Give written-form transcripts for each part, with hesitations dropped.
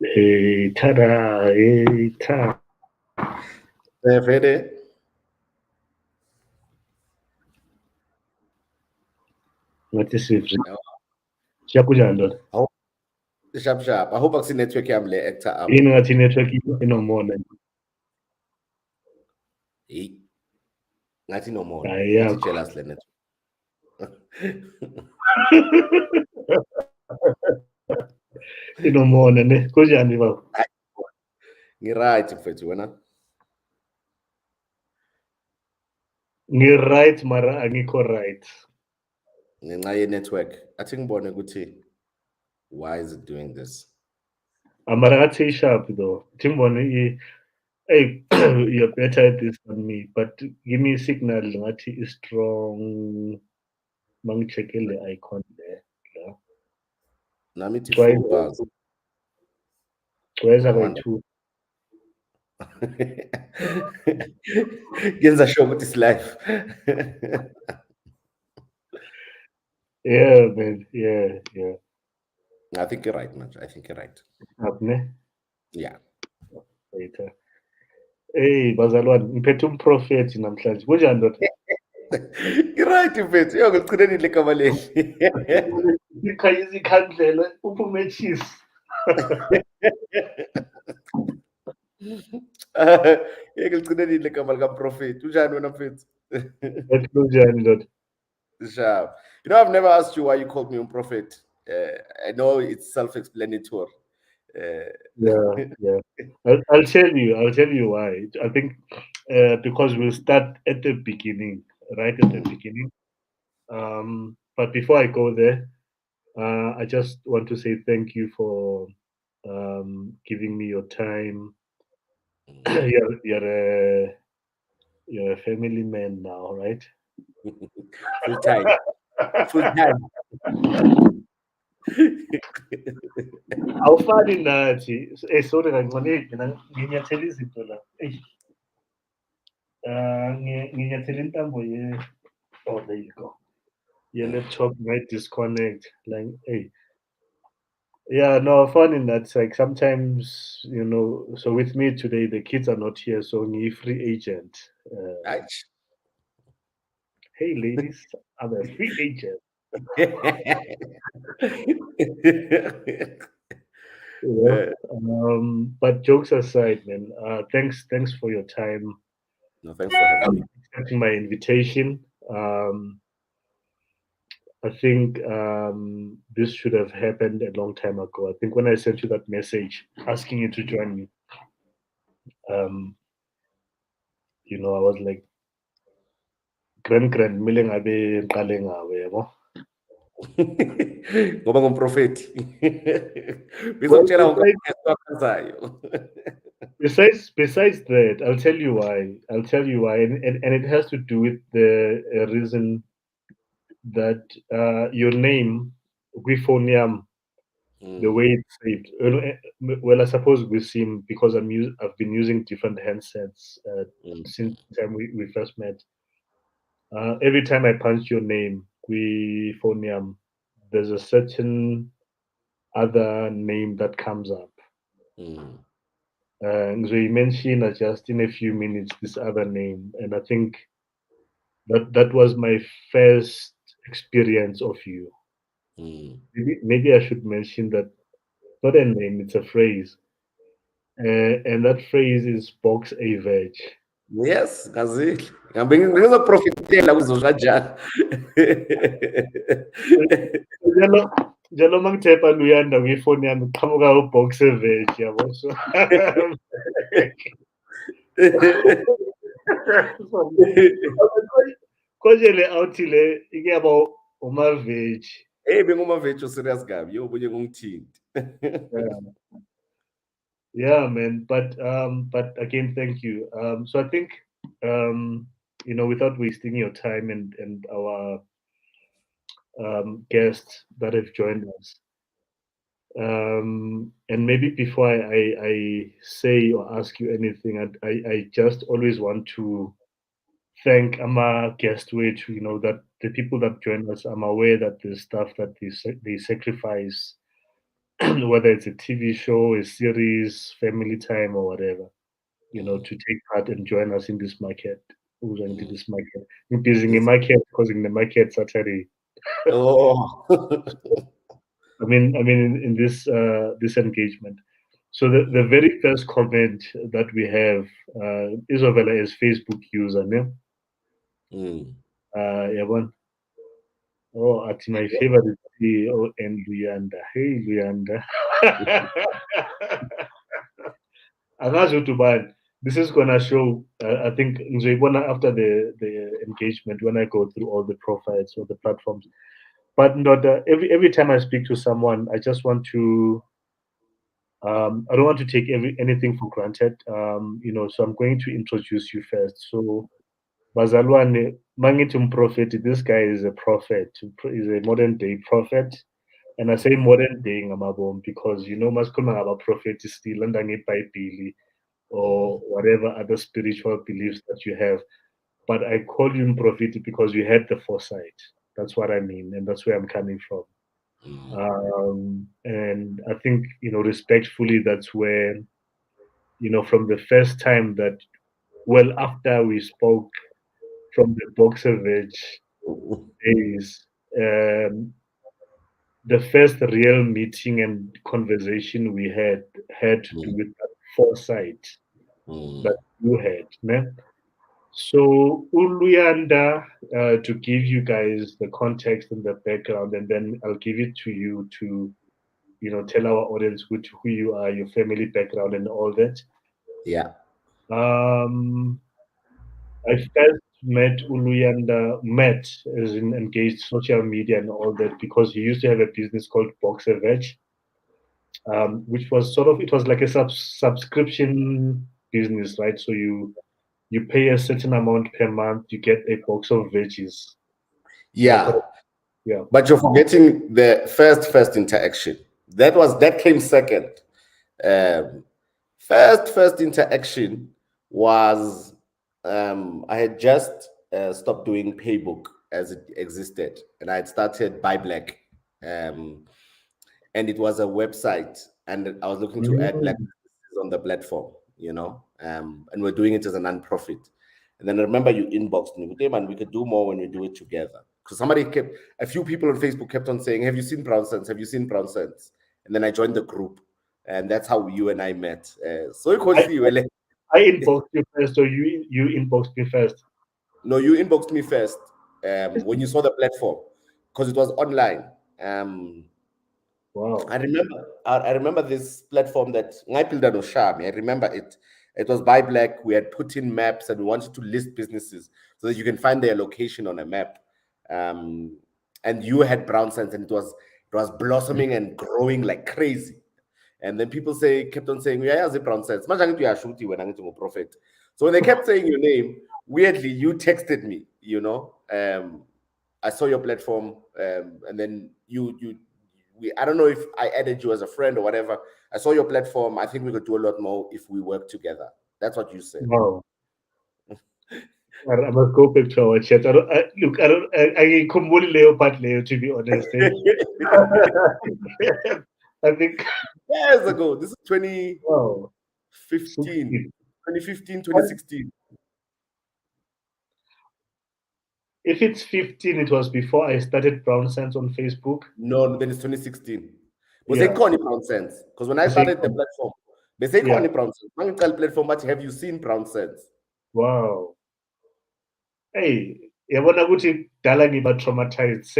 Hey, tada, hey, ta. Fede. Ngathi sivri. Siyakunjani ndoda? Sharp sharp. I hope I see network yami le actor up. Yini ngathi network inomona? Hey, ngathi no more. Hayi Ngathi yakho. jealous le network. Inomona ne. Kunjani baba? Ngi-right mfethu wena. Ngi-right mara angikho right. Ngenxa ye-network. Athi ngibone ukuthi why is it doing this? Mara ngathi sharp though. Thimbone hey, you're better at this than me, but give me a signal ngathi is strong. Mangicheck le icon there. Nami ithi Try full bars. Where's our two? Genza sure ukuthi is live. Yeah, man. Yeah. I think you're right, man. I think you're right. Up ne? Yeah. Later. Hey, bazalwane, ngiphethe umprofethi namhlanje. Kunjani ndoda? Ngi-right mfethu. Yo ngilichithenile igama leli. Ikhanyisa ikhandlela, uphume cheese. Ngilichithenile igama likaprofethi. Unjani wena mfethu? Yathi kunjani ndoda? Sharp. You know, I've never asked you why you called me a prophet. I know it's self-explanatory. Yeah. I'll tell you why. I think because we'll start at the beginning, right at the beginning. But before I go there, I just want to say thank you for giving me your time. You're a family man now, right? Full time. Full time. Awufani nathi. Sorry kancane mina nginyathela izinto la. Nginyathela intambo ye. Oh, there you go. Your laptop might disconnect. Like, hey. Yeah, no, fun in that. Like sometimes, so with me today, the kids are not here, so I'm free agent. Hey, ladies, I'm a free agent. But jokes aside, man, thanks for your time. No, thanks for having me. Accepting my invitation. I think this should have happened a long time ago. I think when I sent you that message asking you to join me, I was like, grand milling abe ngiqale ngawe yabo. Ngoba ngumprofethi. Bizokutshela ngokwenzayo. Besides that, I'll tell you why. And it has to do with the reason that your name, Guifonium, the way it's saved. Well, I suppose we seem because I've been using different handsets since the time we first met. Every time I punch your name, Guifonium, there's a certain other name that comes up. So you mentioned just in a few minutes this other name, and I think that was my first experience of you. Maybe I should mention that not a name, it's a phrase. And that phrase is box a veg. Yes, ngazile. Ngambe ngizoprofitela kuzo kanjani. Njalo mangithepha Luyanda kwifoni yami kuqhamuka ubox e-veg yabo. So konje le awuthi le ikuyaba uma-veg. Hey, bengumaveji serious kabi. Yo bunye ngungithinti. Yeah, man. But again, thank you. So I think without wasting your time and our guests that have joined us, and maybe before I say or ask you anything, I just always want to thank our guest which that the people that join us, I'm aware that there's stuff that they sacrifice whether it's a TV show, a series, family time, or whatever, to take part and join us in this market. Who's into mm. this market? I'm busy in the It's, market, causing the market Saturday. oh, In this engagement. So the very first comment that we have Isabella is Facebook user, ne? mm. Yabon. Oh, at my favorite CEO and Luyanda. Hey Luyanda. Angazi ukuthi ubani. This is gonna show. I think ngizoyibona after the engagement when I go through all the profiles or the platforms. But not every time I speak to someone, I just want to. I don't want to take anything for granted. So I'm going to introduce you first. So Bazalwane, Mangitum Prophet, this guy is a prophet, is a modern day prophet. And I say modern day ngamabom because maskuma about prophet is still under Bible or Mm, whatever other spiritual beliefs that you have. But I call you prophet because you had the foresight. That's what I mean, and that's where I'm coming from. mm, And I think, respectfully, that's where, from the first time that, well, after we spoke from the Boxer Veg mm, days, the first real meeting and conversation we had to do mm, with that foresight that mm. you had. Ne? So, Uluyanda, to give you guys the context and the background, and then I'll give it to you to tell our audience who you are, your family background, and all that. Yeah. Um, I first met met as in engaged social media and all that because he used to have a business called Boxer Veg, which was it was like a subscription business, right? So you pay a certain amount per month, you get a box of veggies. Am I Yeah. correct? Yeah. But you're forgetting the first interaction. That came second. Um, first interaction was I had just stopped doing Paybook as it existed, and I had started Buy Black, and it was a website, and I was looking to add black Mm. businesses on the platform, and we're doing it as a non-profit. And then I remember you inboxed me, "Hey man, we could do more when we do it together." Because a few people on Facebook kept on saying, "Have you seen BrownSense? Have you seen BrownSense?" And then I joined the group, and that's how you and I met. So you could I, see, well, I inboxed you first, or you inboxed me first. no, you inboxed me first when you saw the platform because it was online. Wow. I remember this platform that Ngaipilda no Shami. I remember it. It was Buy Black. We had put in maps and we wanted to list businesses so that you can find their location on a map. Um, and you had BrownSense, and it was blossoming and growing like crazy. And then people kept on saying, "Yeah, yeah, BrownSense. Imagine you are shooting when I'm a prophet." So when they kept saying your name, weirdly, you texted me. I saw your platform, and then I don't know if I added you as a friend or whatever. I saw your platform. I think we could do a lot more if we work together. That's what you said. Wow. I must go back to our chat. Look, I ngiyikhumbula leyo part leyo, to be honest. I think, Years ago. This is 2015, wow, 16. 2015, 2016. If it's 15, it was before I started BrownSense on Facebook. No, then it's 2016. But they Yeah. call it BrownSense. Because when I I say, started the platform, they say call yeah. it BrownSense. Mangical platform, but have you seen BrownSense? Wow. Hey, yabona ukuthi kudala ngiba traumatized.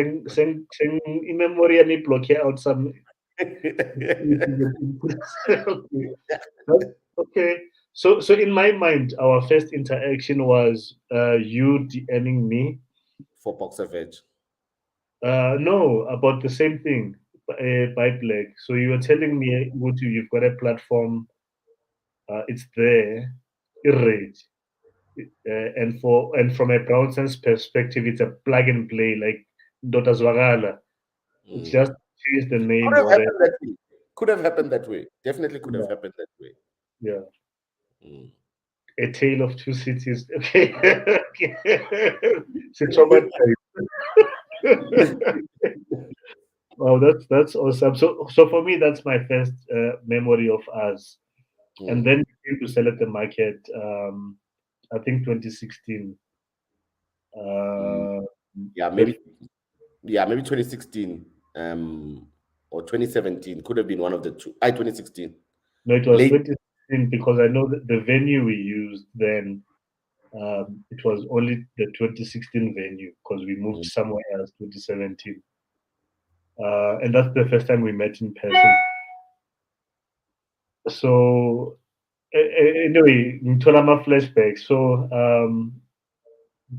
I-memory yami iblock out some. Okay. Okay. So in my mind, our first interaction was you DMing me. For Boxer Veg. No, about the same thing, by Black. So you were telling me, Gutu, you've got a platform. It's there, irrate. And from a Brown Sense perspective, it's a plug and play, like Dota Zwagala. It's Mm. just change the Could name have or whatever. happened that way. Could have happened that way. Definitely could Yeah, have happened that way. yeah. Mm. A tale of two cities. Okay. Okay. It's a traumatized. Oh, that's awesome. So for me, that's my first memory of us. And Mm, then we came to sell at the market. I think 2016. mm. Uh, Yeah, the, maybe 2016, or 2017 could have been one of the two. I 2016 no, it was late. 2016 because I know that the venue we used then. It was only the 2016 venue because we moved Mm, somewhere else 2017. And that's the first time we met in person. So anyway, ngithola flashback.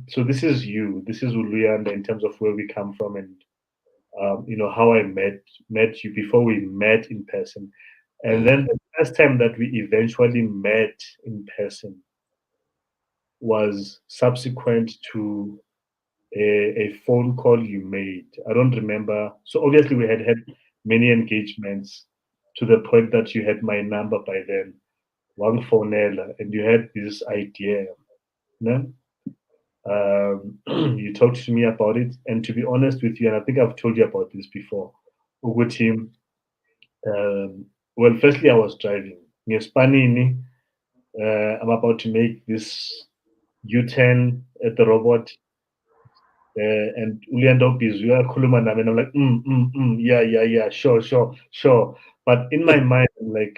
So this is you. This is Luyanda in terms of where we come from and how I met you before we met in person. And mm, then the first time that we eventually met in person was subsequent to a phone call you made. I don't remember. So obviously we had many engagements to the point that you had my number by then, one phonella, and you had this idea. No? You talked to me about it, and to be honest with you, and I think I've told you about this before, Uguti, well, firstly, I was driving. Ngespanini, I'm about to make this U-turn at the robot. And Luyanda Obizu uyakhuluma nami and I'm like, yeah, yeah, yeah, sure, sure, sure. But in my mind, I'm like,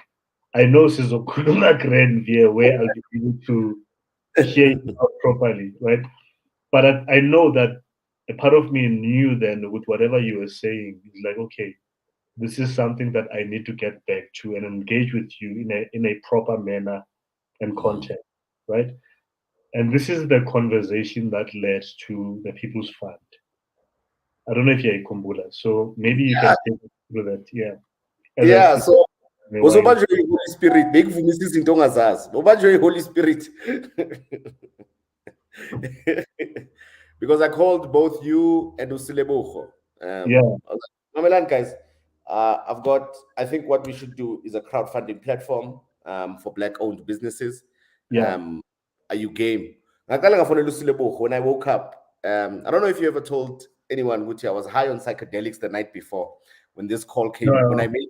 I know sizokhuluma Grenville where I'll be able to hear you out properly, right? But I know that a part of me knew then with whatever you were saying, it's like, okay, this is something that I need to get back to and engage with you in a proper manner and mm. content, right? And this is the conversation that led to the People's Fund. I don't know if you're a Kumbula, so maybe you can take us through that. Yeah, as I Yeah, see so the wine. uzobanjwe yi-Holy Spirit bekuvumisa izinto ongazazi ubanjwe yi-Holy Spirit. Because I called both you and Usileboho. Yeah, I was like, Mamelan guys, I've got, I think what we should do is a crowdfunding platform for black owned businesses. yeah. Um, are you game? Ngaqala ngafonela uSileboho when I woke up. I don't know if you ever told anyone, Guti, I was high on psychedelics the night before when this call came. When No, I made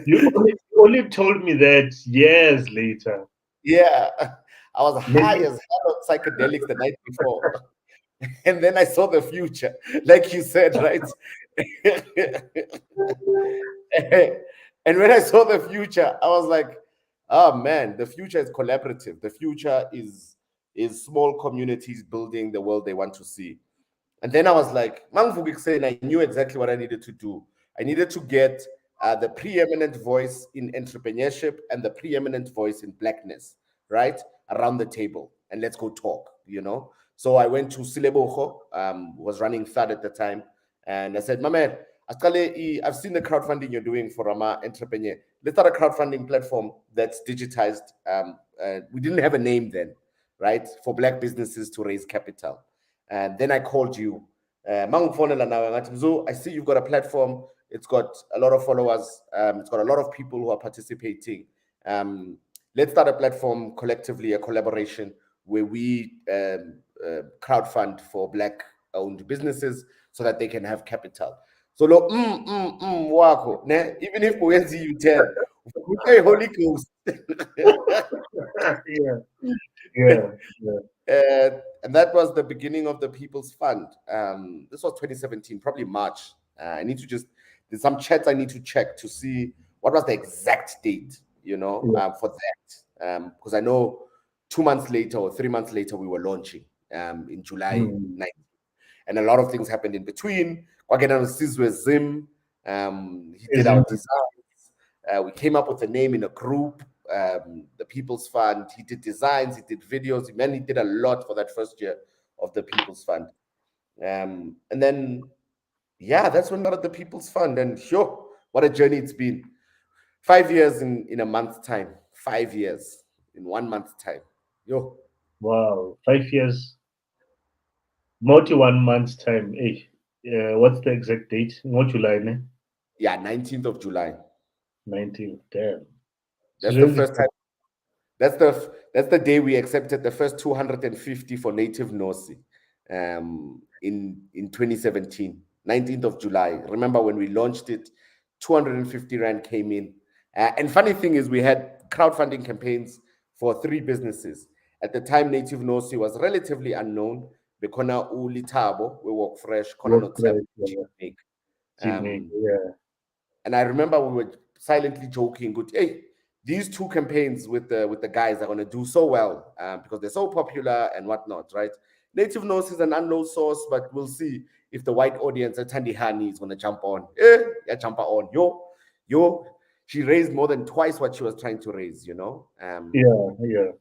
you only told me that years later. Yeah, I was high Maybe as hell on psychedelics the night before. And then I saw the future, like you said, right? And when I saw the future, I was like, oh man, the future is collaborative. The future is small communities building the world they want to see. And then I was like, Mang Vugik saying I knew exactly what I needed to do. I needed to get the preeminent voice in entrepreneurship and the preeminent voice in blackness, right? Around the table. And let's go talk, you know? So I went to Sileboho, was running third at the time. And I said, my man, I've seen the crowdfunding you're doing for Rama Entrepreneur. Let's start a crowdfunding platform that's digitized. We didn't have a name then, right? For black businesses to raise capital. And then I called you. I see you've got a platform. It's got a lot of followers. It's got a lot of people who are participating. Let's start a platform collectively, a collaboration where we crowdfund for Black-owned businesses so that they can have capital. So, wako, ne? Even if we see you 10, Holy Ghost. yeah, yeah, yeah. And that was the beginning of the People's Fund. This was 2017, probably March. I need to just, there's some chats I need to check to see what was the exact date, Yeah. for that. Because I know 2 months later or 3 months later, we were launching in July Mm. 9th. And a lot of things happened in between. Kwagena Sizwe Zim, he did our Isn't it? designs. We came up with a name in a group, the People's Fund. He did designs, he did videos. He did a lot for that first year of the People's Fund. And then, yeah, that's when we started the People's Fund. And sure, what a journey it's been. 5 years in a month's time. 5 years in 1 month's time. Yo, Wow, 5 years, more to 1 month's time. Hey, what's the exact date? More July, ne? yeah, 19th of July. 19th. Damn. So That's the really, first time. That's the day we accepted the first 250 for native Nosi in 2017. 19th of July. Remember when we launched it, 250 Rand came in. And funny thing is, we had crowdfunding campaigns for three businesses. At the time, Native Nosi was relatively unknown. Bekona Uli Tabo, we work fresh, Kona Work not right. make. Teammate. Um, Yeah. and I remember we were silently joking, good, hey, these two campaigns with the guys are gonna do so well because they're so popular and whatnot, right? Native Nose is an unknown source, but we'll see if the white audience at Tandy Hani is gonna jump on. Yeah, jump on. Yo, she raised more than twice what she was trying to raise, you know. Yeah. Yeah.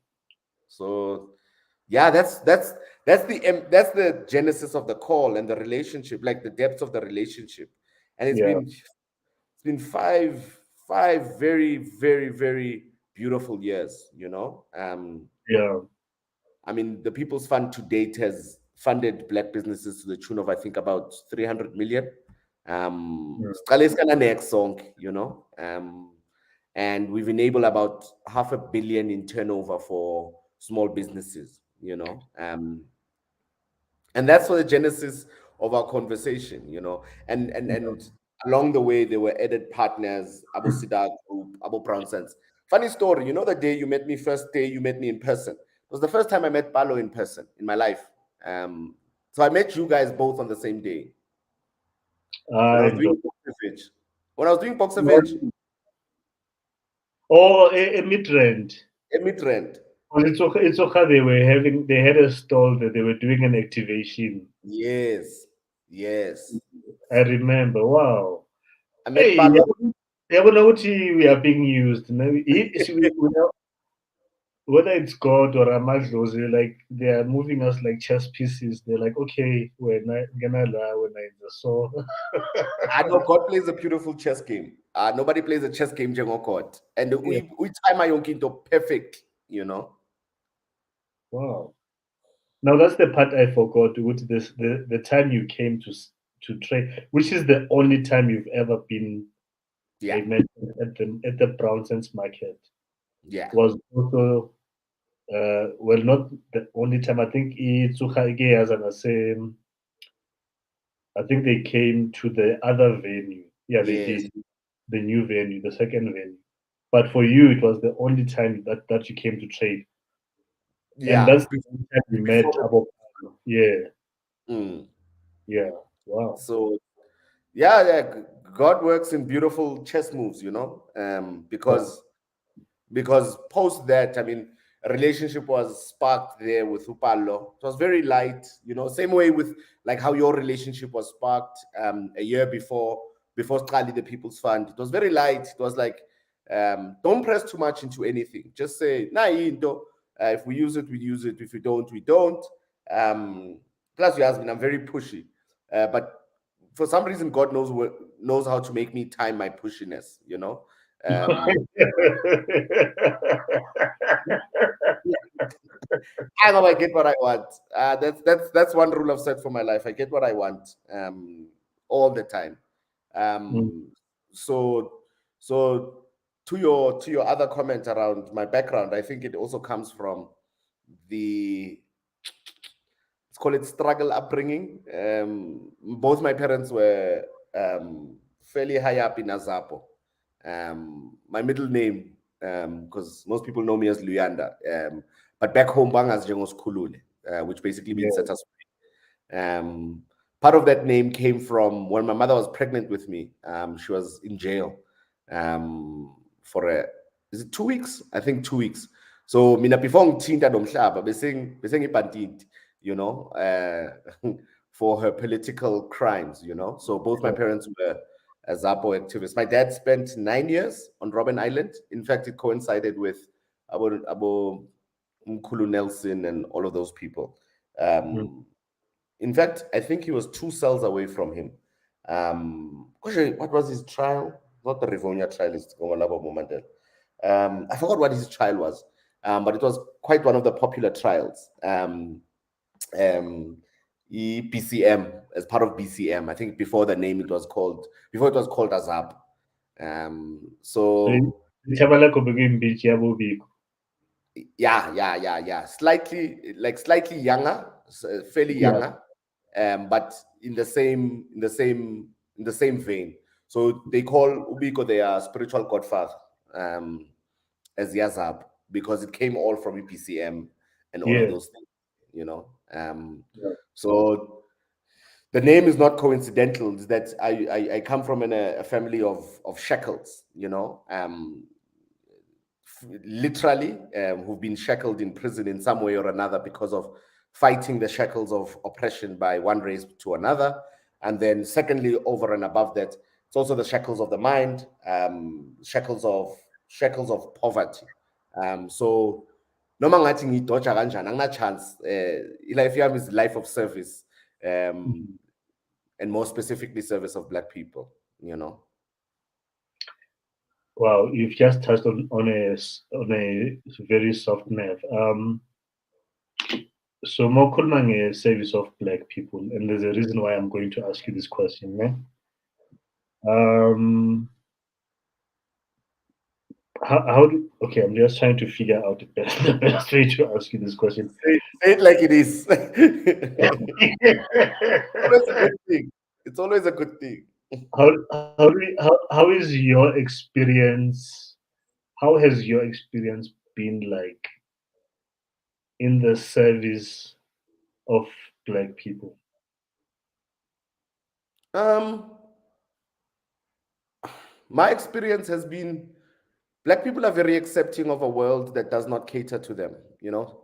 So yeah, that's the genesis of the call and the relationship, like the depth of the relationship. And Yeah. it's been five very, very, very beautiful years, you know. Yeah. I mean, the People's Fund to date has funded black businesses to the tune of, I think, about 300 million. Mm. Siqale isikana next song, you know. And we've enabled about 500 million in turnover for small businesses, you know. And that's for the genesis of our conversation, you know. And along the way there were added partners, Abu Sida Group, Abu BrownSense. Funny story, you know, the day you met me, first day you met me in person, it was the first time I met Palo in person in my life. So I met you guys both on the same day when I I was doing know. Boxervich. When I was doing Boxervich, Oh, a mid-rent. a mid-rent. Well, it's okay. They had a stall that they were doing an activation. Yes, yes. I remember. Wow. I met Hey, Palo. you know what we are being used. Now, whether it's God or Amadlozi, like they are moving us like chess pieces. They're like, okay, we're gonna lie when I so. I know God plays a beautiful chess game. Nobody plays a chess game, Jengo God. And Yeah. we time my own into perfect, you know. Wow. Now that's the part I forgot. Which the time you came to trade, which is the only time you've ever been. Yeah, They mentioned at the BrownSense market yeah, was also well, not the only time. I think Itsuhage as an same. I think they came to the other venue. Yeah, they yes, did the new venue, the second venue. But for you, it was the only time that you came to trade, and yeah. that's the only time we met Before, about. Yeah, mm. yeah. Wow. So yeah, yeah. God works in beautiful chess moves, you know. Yeah. Because post that, I mean, a relationship was sparked there with Upalo. It was very light, you know, same way with like how your relationship was sparked a year before Skali, the People's Fund. It was very light. It was like, don't press too much into anything. Just say, nah, if we use it, we use it. If we don't, we don't. Plus, you ask me, I'm very pushy. But for some reason, God knows how to make me time my pushiness, you know. Um, I know I get what I want. That's one rule I've set for my life. I get what I want all the time. Mm, Um, so so to your other comment around my background, I think it also comes from the, let's call it, struggle upbringing. Both my parents were fairly high up in Azapo. My middle name, because most people know me as Luyanda, but back home, Bangas Jengos Kulule, which basically means yeah. set us free. Part of that name came from when my mother was pregnant with me. She was in jail for is it 2 weeks? I think 2 weeks. So mina before ngithinta nomhlaba besengibhantidi, you know, for her political crimes, you know. So both my parents were Zapo activists. My dad spent 9 years on Robben Island. In fact, it coincided with Abu Mkulu Nelson and all of those people. Mm. In fact, I think he was 2 cells away from him. What was his trial? Not the Rivonia trial, it's Gongolabo Momandela. I forgot what his trial was, but it was quite one of the popular trials. Um, BCM, as part of BCM. I think before it was called Azab. So So Chabalako became beach Yabubi. yeah, yeah, yeah, yeah. Slightly younger, fairly Yeah. younger. but in the same vein. So they call Ubiko their spiritual godfather, um, as Yazab, because it came all from EPCM and all of Yes. those things, you know. Yeah. So the name is not coincidental. It's that I come from a family of shekels, you know, literally, who've been shackled in prison in some way or another because of fighting the shackles of oppression by one race to another. And then, secondly, over and above that, it's also the shackles of the mind, shackles of poverty. So noma ngathi ngiyidoja kanjani angina-chance. Life yami is life of service, um, Mhm. and more specifically service of Black people, you know. Wow, you've just touched on a very soft nerve. So more a service of black people, and there's a reason why I'm going to ask you this question, man. Um, how do okay? I'm just trying to figure out the best way to ask you this question. Say it like it is. Always a good thing. It's always a good thing. How is your experience? How has your experience been like in the service of black people? Um, my experience has been Black people are very accepting of a world that does not cater to them, you know,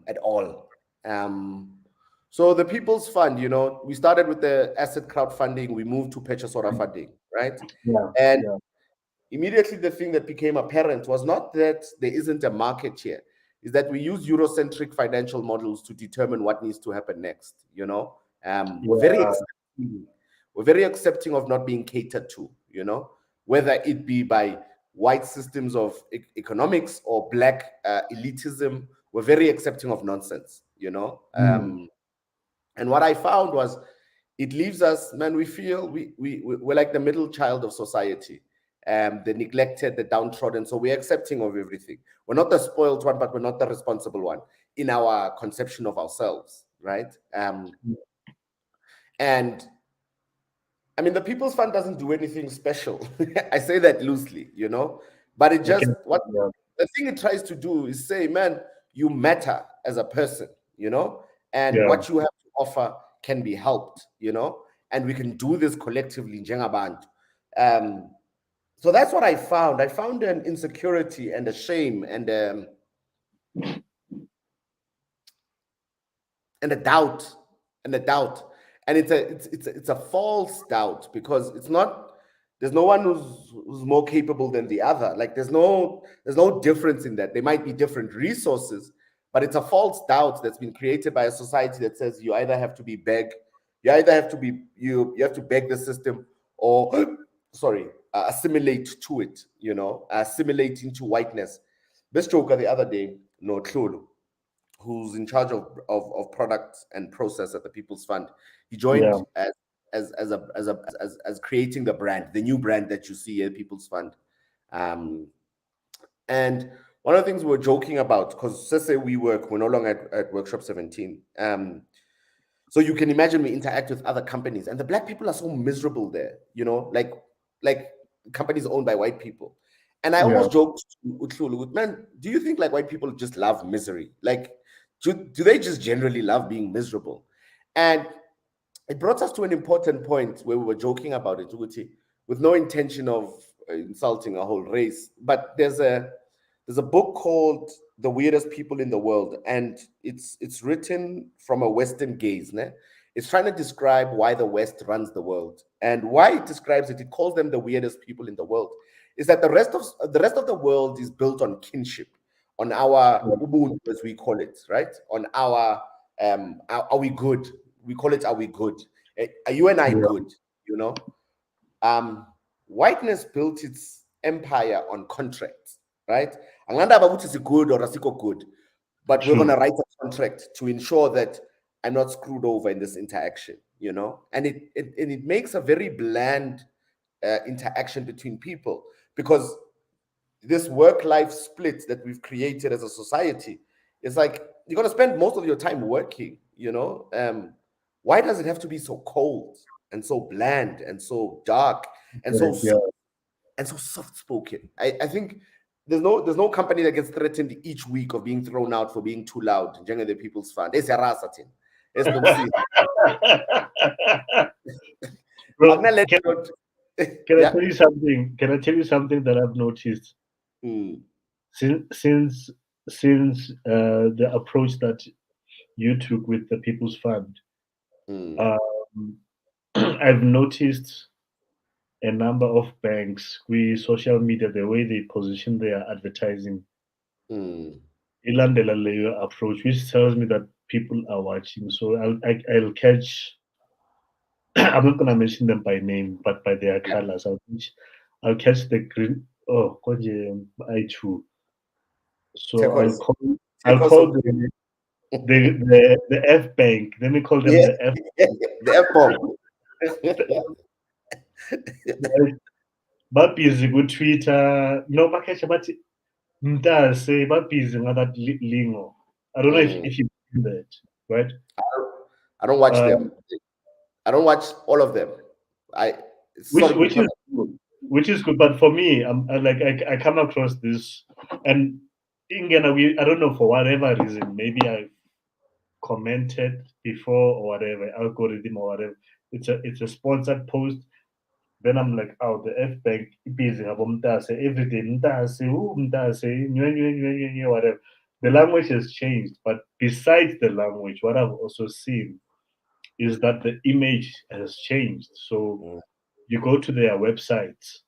at all. Um, so the People's Fund, you know, we started with the asset crowdfunding, we moved to purchase order funding, right? Yeah, And yeah, immediately the thing that became apparent was not that there isn't a market here, is that we use Eurocentric financial models to determine what needs to happen next, you know. We're very yeah. accepting, we're very accepting of not being catered to, you know, whether it be by white systems of economics or black elitism. We're very accepting of nonsense, you know. Mm, And what I found was it leaves us, man, we feel we're like the middle child of society, the neglected, the downtrodden. So we're accepting of everything. We're not the spoiled one, but we're not the responsible one in our conception of ourselves, right? And I mean, the People's Fund doesn't do anything special. I say that loosely, you know, but it I just, can. what Yeah, the thing it tries to do is say, man, you matter as a person, you know, and yeah. what you have to offer can be helped, you know, and we can do this collectively, njengabantu. Um, so that's what I found. I found an insecurity and a shame and a doubt and a doubt, and it's a false doubt because it's not, there's no one who's more capable than the other. Like there's no difference in that. There might be different resources, but it's a false doubt that's been created by a society that says you either have to be beg, you either have to be you have to beg the system or sorry, assimilate to it, you know, assimilate into whiteness. This joker the other day, no Tlulu, who's in charge of products and process at the People's Fund. He Yeah. joined as creating the brand, the new brand that you see at People's Fund. Um, and one of the things we were joking about, because let's say we're no longer at Workshop 17. So you can imagine we interact with other companies, and the black people are so miserable there, you know, like companies owned by white people. And I Yeah. almost joked to Utlulu, man, do you think like white people just love misery? Like, do they just generally love being miserable? And it brought us to an important point where we were joking about it, Uguti, with no intention of insulting a whole race. But there's a book called The Weirdest People in the World, and it's written from a Western gaze. Ne? It's trying to describe why the West runs the world. And why it describes it, it calls them the weirdest people in the world, is that the rest of the world is built on kinship, on our ubuntu, as we call it, right? On our are we good? We call it are we good? Are you and I Yeah. good? You know, um, whiteness built its empire on contracts, right? Anganda about is good or asiko good, but we're gonna True. write a contract to ensure that I'm not screwed over in this interaction, you know, and it makes a very bland interaction between people because this work-life split that we've created as a society is like you're gonna spend most of your time working, you know. why does it have to be so cold and so bland and so dark and so correct, yeah. soft spoken? I think there's no company that gets threatened each week of being thrown out for being too loud. Generally, the People's Fund. It's a rasatin. It's no. I'm Bro, not letting can, you. can I Yeah. tell you something? Can I tell you something that I've noticed Mm, since since since the approach that you took with the People's Fund? mm, Um, I've noticed a number of banks, we social media, the way they position their advertising, mm. ilandela leyo approach, which tells me that people are watching. So I'll catch. I'm not gonna mention them by name, but by their Yeah. colors. I'll catch the green. Oh, konje, I too. So Turquoise. I'll Turquoise or call green. the F bank. Let me call them Yeah. the F. The F bomb. Babhizi ku-Twitter. No, bakhetha bathi mntase babhizi ngaka lingo. I don't know Mm. if you've seen that, right? I don't, I don't watch Um, them. I don't watch all of them. I which sorry which because is good. Which is good, but for me, I come across this, and I don't know, for whatever reason, maybe I commented before or whatever, algorithm or whatever. It's a sponsored post. Then I'm like, oh, the F bank busy mtase every day mtase, mtase, whatever. The language has changed, but besides the language, what I've also seen is that the image has changed. So mm. you go to their websites,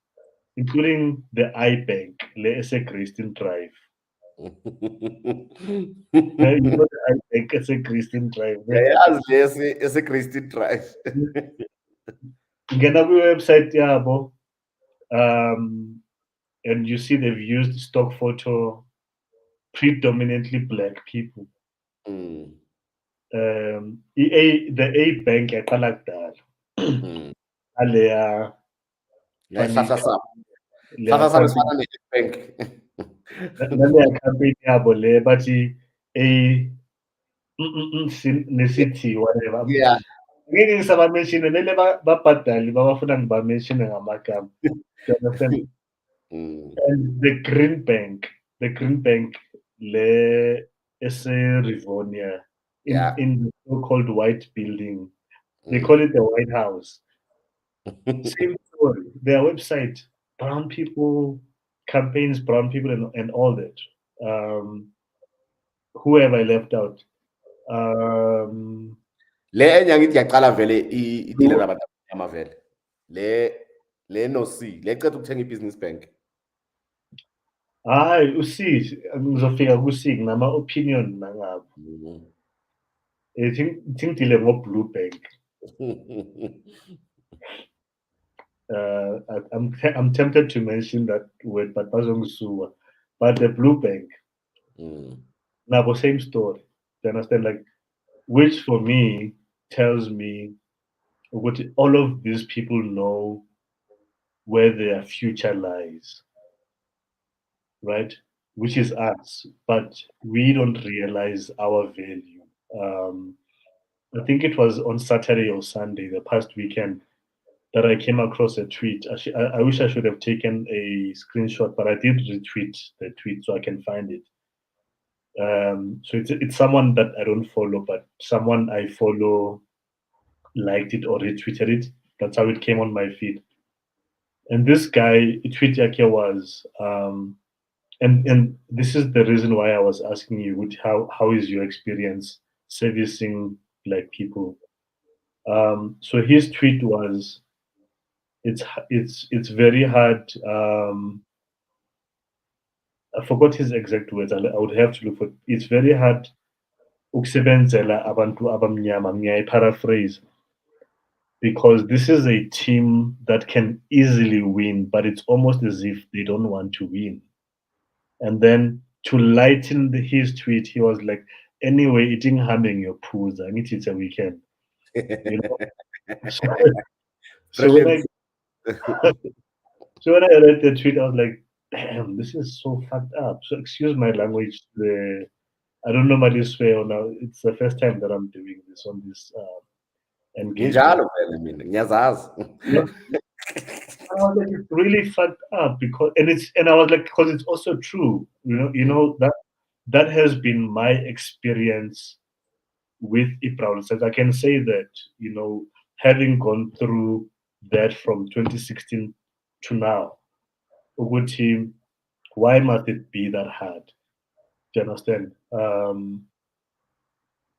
including the iBank, le ese Christian Drive. You know the iBank ese Christian Drive. Yayazi leyo Christine Drive. Ngena kwi-website yabo, um, and you see they've used stock photo, predominantly black people. Mm, The A bank yaqala kudala. mm. Naleya funny Ngayihlanhla sabo. leya Isihlanhla sabo campaign sifana ne-bank. naleya campaign yabo le bathi A nesithi whatever. Yeah. Ngeke ngisabamenshine mele babhadale babafuna ngibamenshine ngamagama. You understand? Mm, And the Green Bank, le ese-Rivonia, yeah. in the so-called White Building. They call it the White House. Same story. Their website, brown people, campaigns, brown people, and all that. Who have I left out? Um, Le enye angithi yaqala vele idile no, nabantu abamnyama vele. Le no C, le eceda ukuthenga i-business bank. hayi usizi ngizofika kusiki nama-opinion nangabo. Mm. Ngidile ngo-Blue Bank. I'm tempted to mention that word, but bazongisuwa. But the Blue Bank, Mm. nabo same story. You understand? Like, which for me tells me what all of these people know where their future lies, right? Which is us, but we don't realize our value. Um, I think it was on Saturday or Sunday, the past weekend, that I came across a tweet. I wish I should have taken a screenshot, but I did retweet the tweet so I can find it. So it's someone that I don't follow, but someone I follow liked it or retweeted it. That's how it came on my feed. And this guy, tweet yake was, and this is the reason why I was asking you, how is your experience servicing black people? So his tweet was, it's very hard. I forgot his exact words. I would have to look for. It's very hard ukusebenzela abantu abamnyama. Paraphrase, because this is a team that can easily win, but it's almost as if they don't want to win. And then to lighten his tweet, he was like, "Anyway, eating humming your pools. I need it's a weekend." You know. So, so when Brilliant. I so when I read the tweet, I was like, "Damn, this is so fucked up." So excuse my language. I don't normally swear. Now it's the first time that I'm doing this on this. engagement. Nginjalo vele mina, ngiyazazi. You know? And I was like, it's really fucked up because, and I was like, because it's also true. That has been my experience with BrownSense. I can say that, having gone through that from 2016 to now, Uguti, why must it be that hard? Do you understand?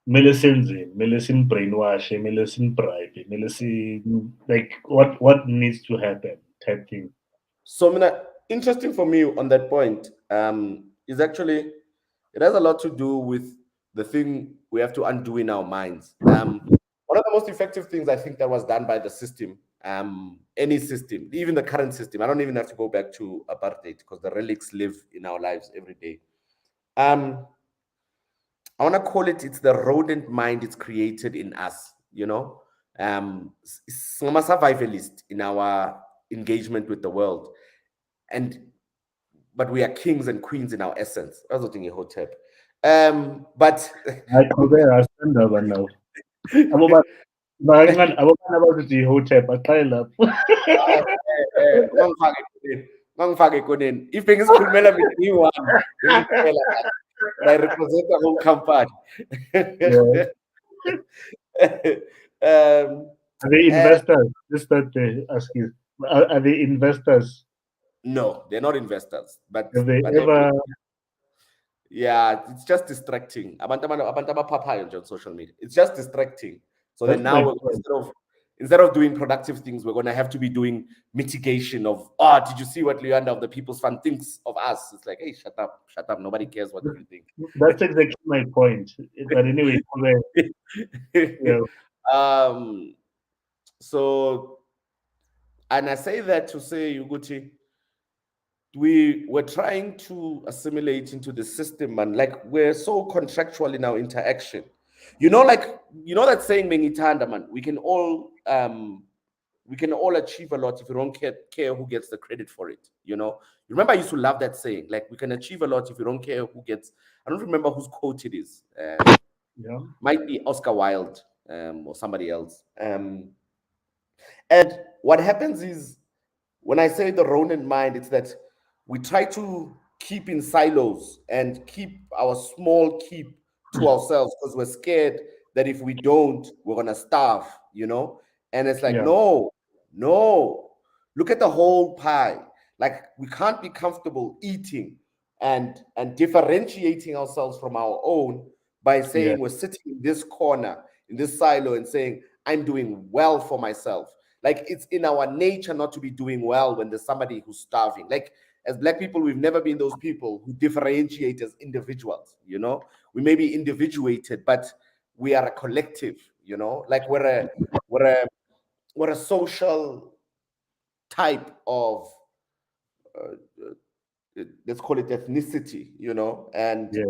Medicine brainwash, medicine bribe, medicine like what needs to happen type thing. So, Mina, interesting for me on that point is actually it has a lot to do with the thing we have to undo in our minds. One of the most effective things I think that was done by the system, any system, even the current system. I don't even have to go back to apartheid because the relics live in our lives every day. Um, I want to call it. It's the rodent mind. It's created in us. I'm a survivalist in our engagement with the world, and but we are kings and queens in our essence. That's what in Hotep. But I cover stand up now. Abo abafana bathi hotep aqala lapho. ungangifaki ekoneni, ungangifaki ekoneni. If bengisikhulumela mina ngiyi-one, bengitshela that, but I represent the whole company. Yeah. um, Are they uh, investors? Just start there, ask you. Are they investors? no, they're not investors, but Have they but they're ever yeah, it's just distracting. Abantu abaphapayo nje on social media. It's just distracting. So then that's now my point. instead of doing productive things, we're gonna have to be doing mitigation of did you see what Luyanda of the People's Fund thinks of us? It's like, hey, shut up. Nobody cares what you think. That's exactly my point. But anyway, yeah, um so and I say that to say Uguti, we were trying to assimilate into the system and like we're so contractual in our interaction, that saying Mengitanda, man, we can all achieve a lot if we don't care who gets the credit for it. You remember I used to love that saying, like we can achieve a lot if we don't care who gets. I don't remember whose quote it is. yeah, Might be Oscar Wilde, or somebody else. And what happens is, when I say the Ronin mind, it's that we try to keep in silos and keep our small keep to ourselves because we're scared that if we don't, we're gonna starve, And it's like, yeah, no, no. Look at the whole pie. Like we can't be comfortable eating and differentiating ourselves from our own by yeah, saying we're sitting in this corner, in this silo, and saying, I'm doing well for myself. Like it's in our nature not to be doing well when there's somebody who's starving. Like as Black people, we've never been those people who differentiate as individuals. We may be individuated, but we are a collective. Like we're a social type of let's call it ethnicity. And yeah.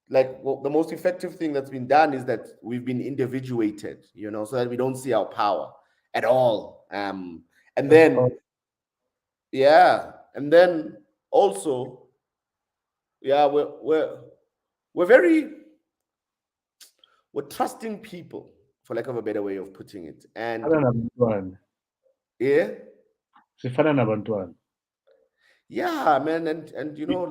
like the most effective thing that's been done is that we've been individuated, so that we don't see our power at all. And That's then yeah, and then also, yeah, we're trusting people, for lack of a better way of putting it. And sifana nabantwana. yeah, Sifana nabantwana. yeah, man, and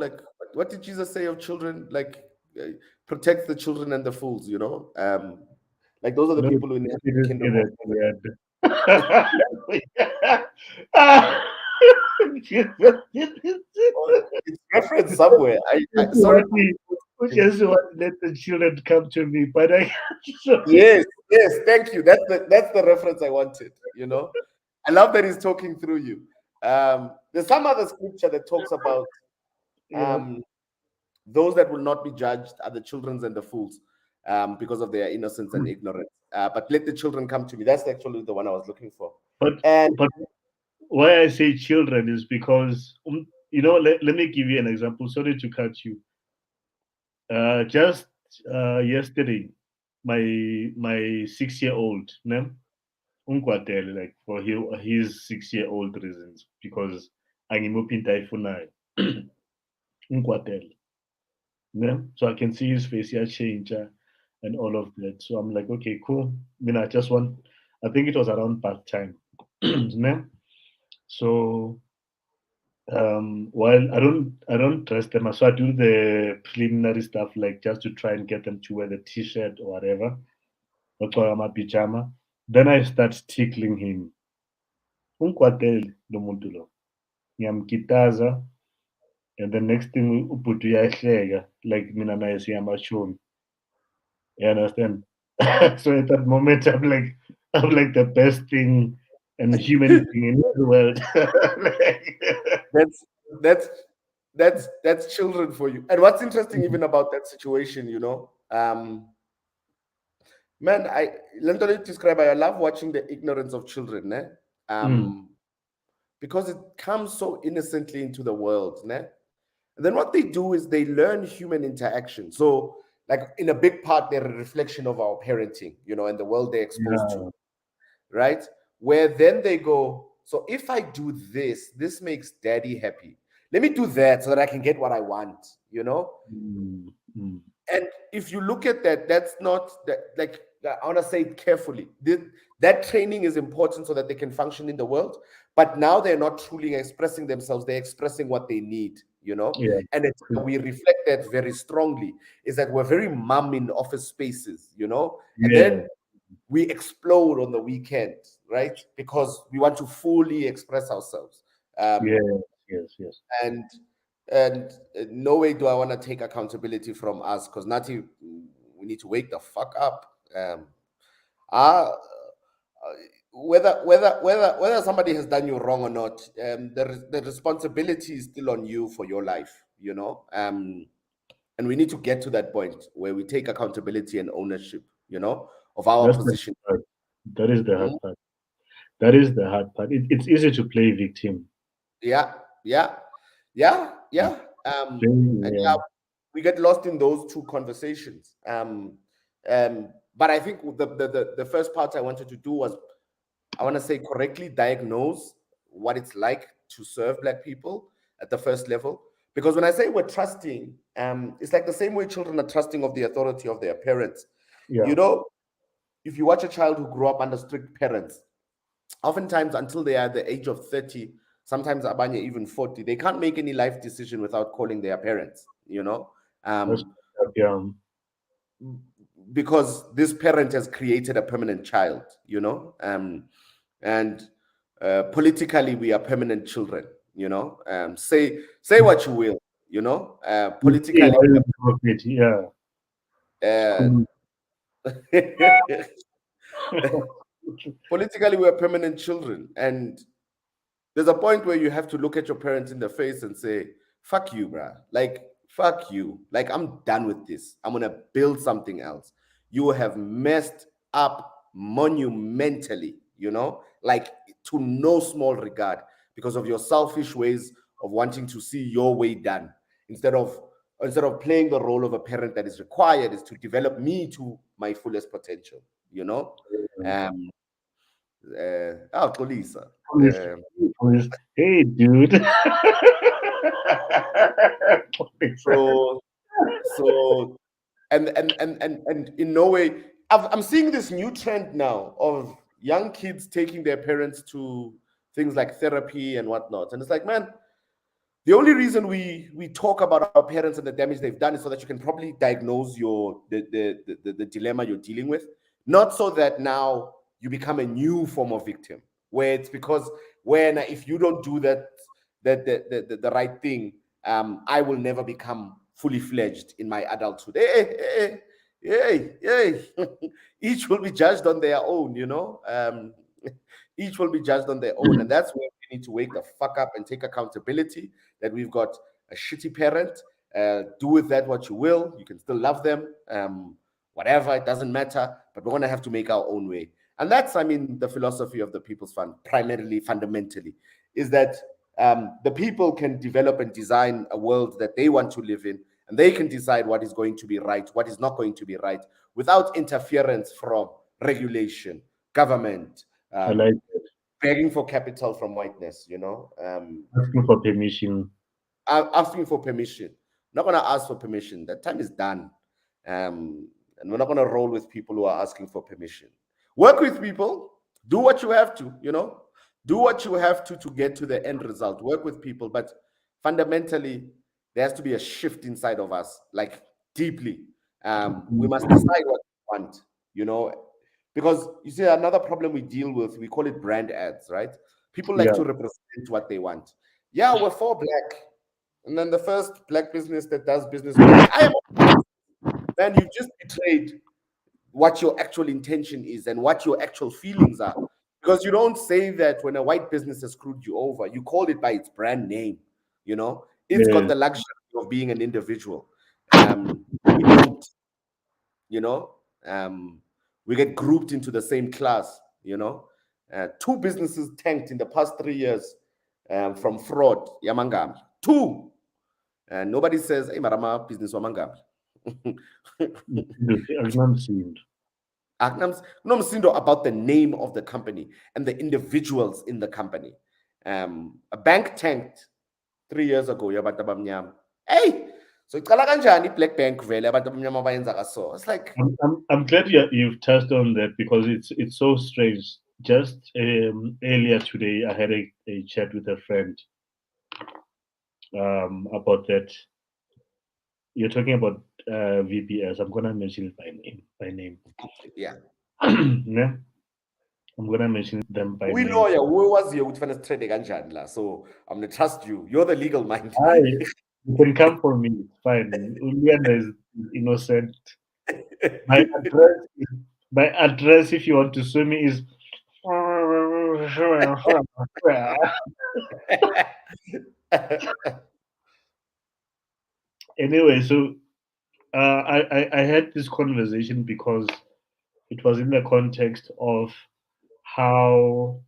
like what did Jesus say of children? Like uh, protect the children and the fools. Like those are the Let me people who inherit let the me just say kingdom of that heaven. Oh, it's referenced somewhere. I sorry. Just want to let the children come to me, but I sorry. Yes, yes, thank you. That's the reference I wanted. I love that he's talking through you. There's some other scripture that talks about Yeah. um, those that will not be judged are the children and the fools, because of their innocence and ignorance. But let the children come to me. That's actually the one I was looking for. But And but why I say children is because let me give you an example. Sorry to cut you. Just yesterday, my 6 year old, ne? Unkwatele, like for his 6 year old reasons, because angimupinta ifunayo. Unkwatele. Ne? So I can see his face, yeah, change. and all of that. So I'm like, okay, cool. I mean, I just want. I think it was around part time. So while I don't trust them, so I do the preliminary stuff like just to try and get them to wear the t-shirt or whatever, or my pajama. Then I start tickling him. Ungikwatele lo muntu lo. Ngiyamkitaza, and the next thing ubhuti uyahleka like mina naye siyamashumi. You understand? So at that moment I'm like the best thing and human being in the world. Like, That's that's that's children for you. And what's interesting even about that situation, man, I literally describe. I love watching the ignorance of children, ne? mm, Because it comes so innocently into the world, ne? And then what they do is they learn human interaction. So, like in a big part, they're a reflection of our parenting, and the world they're exposed to, yeah. right? Where then they go, so if I do this, this makes daddy happy. Let me do that so that I can get what I want. Mm, mm, And if you look at that, that's not that, like, I want to say it carefully. That training is important so that they can function in the world. But now they're not truly expressing themselves, they're expressing what they need. yeah. And we reflect that very strongly, is that we're very mum in office spaces. And Yeah. then we explode on the weekend, right? Because we want to fully express ourselves. Yes. Um, Yes. Yes. and and no way do I want to take accountability from us, because Nati, we need to wake the fuck up. Uh, whether somebody has done you wrong or not, the responsibility is still on you for your life. And we need to get to that point where we take accountability and ownership of our That's the position. hard part. That is the hard Mhm. part. That is the hard part. It's easy to play victim. Yeah, yeah, yeah. And Yeah. yeah, we get lost in those two conversations. But I think the first part I wanted to do was, I want to say, correctly diagnose what it's like to serve Black people at the first level. Because when I say we're trusting, it's like the same way children are trusting of the authority of their parents. Yeah. You know, if you watch a child who grew up under strict parents, oftentimes until they are the age of 30, sometimes abanye even 40, they can't make any life decision without calling their parents. That's um, yeah. because this parent has created a permanent child. And politically we are permanent children. Say what you will. Yeah. Politically Yeah. uh, School. politically we are permanent children, and there's a point where you have to look at your parents in the face and say, fuck you, bruh. Like, fuck you. Like, I'm done with this. I'm going to build something else. You have messed up monumentally, like to no small regard, because of your selfish ways of wanting to see your way done. Instead of playing the role of a parent that is required, is to develop me to my fullest potential. Um, Xolisa. Police. Police. Hey, dude. Police. So so and in no way, I'm seeing this new trend now of young kids taking their parents to things like therapy and whatnot, and it's like, man, the only reason we talk about our parents and the damage they've done is so that you can probably diagnose the dilemma you're dealing with, not so that now you become a new form of victim, where it's because, when if you don't do the right thing, I will never become fully fledged in my adulthood. Hey. Each will be judged on their own. Each will be judged on their own, and that's where we need to wake the fuck up and take accountability that we've got a shitty parent. Do with that what you will. You can still love them, whatever. It doesn't matter. But we're gonna have to make our own way, and that's, I mean, the philosophy of the People's Fund, primarily, fundamentally, is that the people can develop and design a world that they want to live in, and they can decide what is going to be right, what is not going to be right, without interference from regulation, government, I like begging for capital from whiteness. asking for permission. Asking for permission. Not gonna ask for permission. That time is done. and we're not going to roll with people who are asking for permission. Work with people, do what you have to, do what you have to get to the end result. Work with people, but fundamentally, there has to be a shift inside of us, like deeply. We must decide what we want, you know, because you see, another problem we deal with, we call it brand ads, right? People like Yeah, to represent what they want. Yeah, we're for black. And then the first black business that does business with us, I am, man, you've just betrayed what your actual intention is and what your actual feelings are. Because you don't say that when a white business has screwed you over, you call it by its brand name. It's got yeah. the luxury of being an individual. We don't, you know, um, we get grouped into the same class. Two businesses tanked in the past 3 years from fraud, Yamangam. Two. And nobody says, hey, Marama, business Wamangam. I've not seen. Nomsindo about the name of the company and the individuals in the company. A bank tanked 3 years ago. Yabantu abamnyama. Hey, so icala kanjani black bank vele abantu abamnyama bayenza kaso. It's like, I'm glad you've touched on that because it's so strange. Just earlier today, I had a chat with a friend about that. You're talking about VPS. I'm gonna mention it by name. By name. yeah. Yeah, I'm gonna mention them by We name. lawyer, who was here with finance trade kanjani la. So I'm gonna trust you. You're the legal mind. Hi, you can come for me. It's fine. Luyanda is innocent. My address, my address, if you want to sue me, is anyway. So I had this conversation because it was in the context of how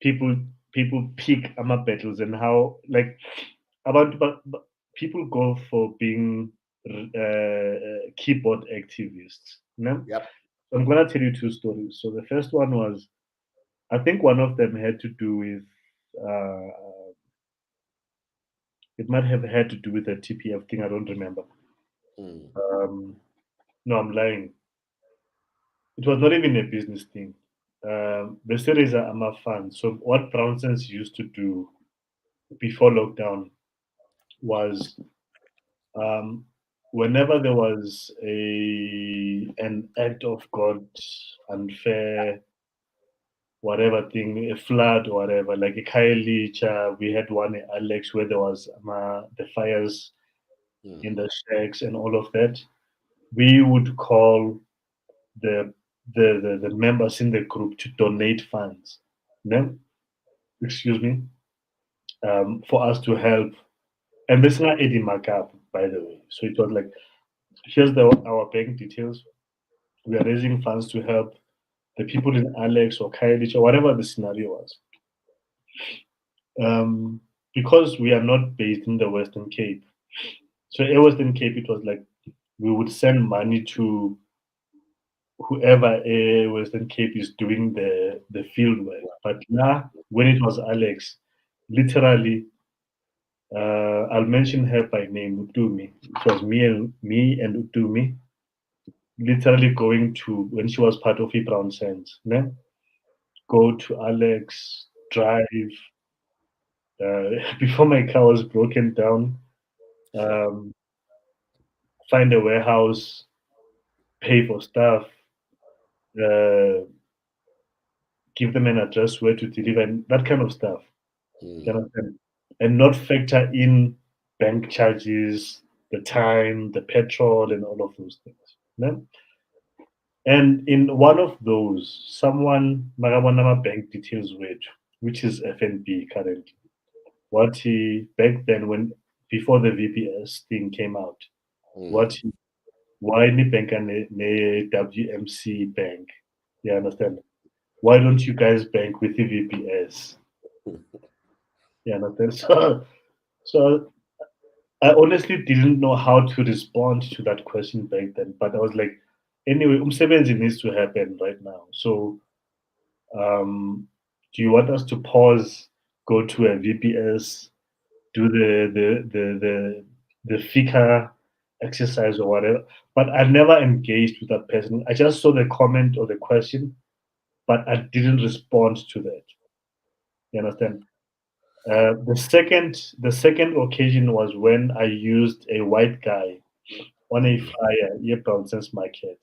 people people pick ama battles and how like but people go for being keyboard activists. No? Yep. So I'm gonna tell you two stories. So the first one was I think one of them had to do with it might have had to do with a TPF thing. I don't remember. Mm. Um, no, I'm lying. It was not even a business thing. The series are AMA fun. So what BrownSense used to do before lockdown was um, whenever there was an act of God, unfair, whatever thing, a flood or whatever, like a Kailicha, we had one in Alex where there was the fires in Mm. the shacks and all of that. We would call the the members in the group to donate funds. No, excuse me, for us to help. And this is not Eddie Makap, by the way. So it was like, here's our bank details. We are raising funds to help the people in Alex or Kailich or whatever the scenario was. Because we are not based in the Western Cape. So in Western Cape, it was like we would send money to whoever Western Cape is doing the field work. But now, when it was Alex, literally, I'll mention her by name, Utumi. It was me and Utumi, literally going to when she was part of BrownSense, ne? Go to Alex, drive. Before my car was broken down, Sure. um, find a warehouse, pay for stuff, uh, give them an address where to deliver, and that kind of stuff. You Mm. understand? And not factor in bank charges, the time, the petrol, and all of those things. Ne? And in one of those, someone Marawanama bank details which is FNB currently. What he back then when before the VPS thing came out, what Mm. he why any bank and a WMC bank? You understand? Why don't you guys bank with the VPS? You understand? So I honestly didn't know how to respond to that question back then, but I was like, anyway, umsebenzi needs to happen right now. So do you want us to pause, go to a VPS, do the fika, exercise or whatever. But I never engaged with that person. I just saw the comment or the question, but I didn't respond to that. You understand? The second occasion was when I used a white guy on a Mm, flyer near BrownSense Market.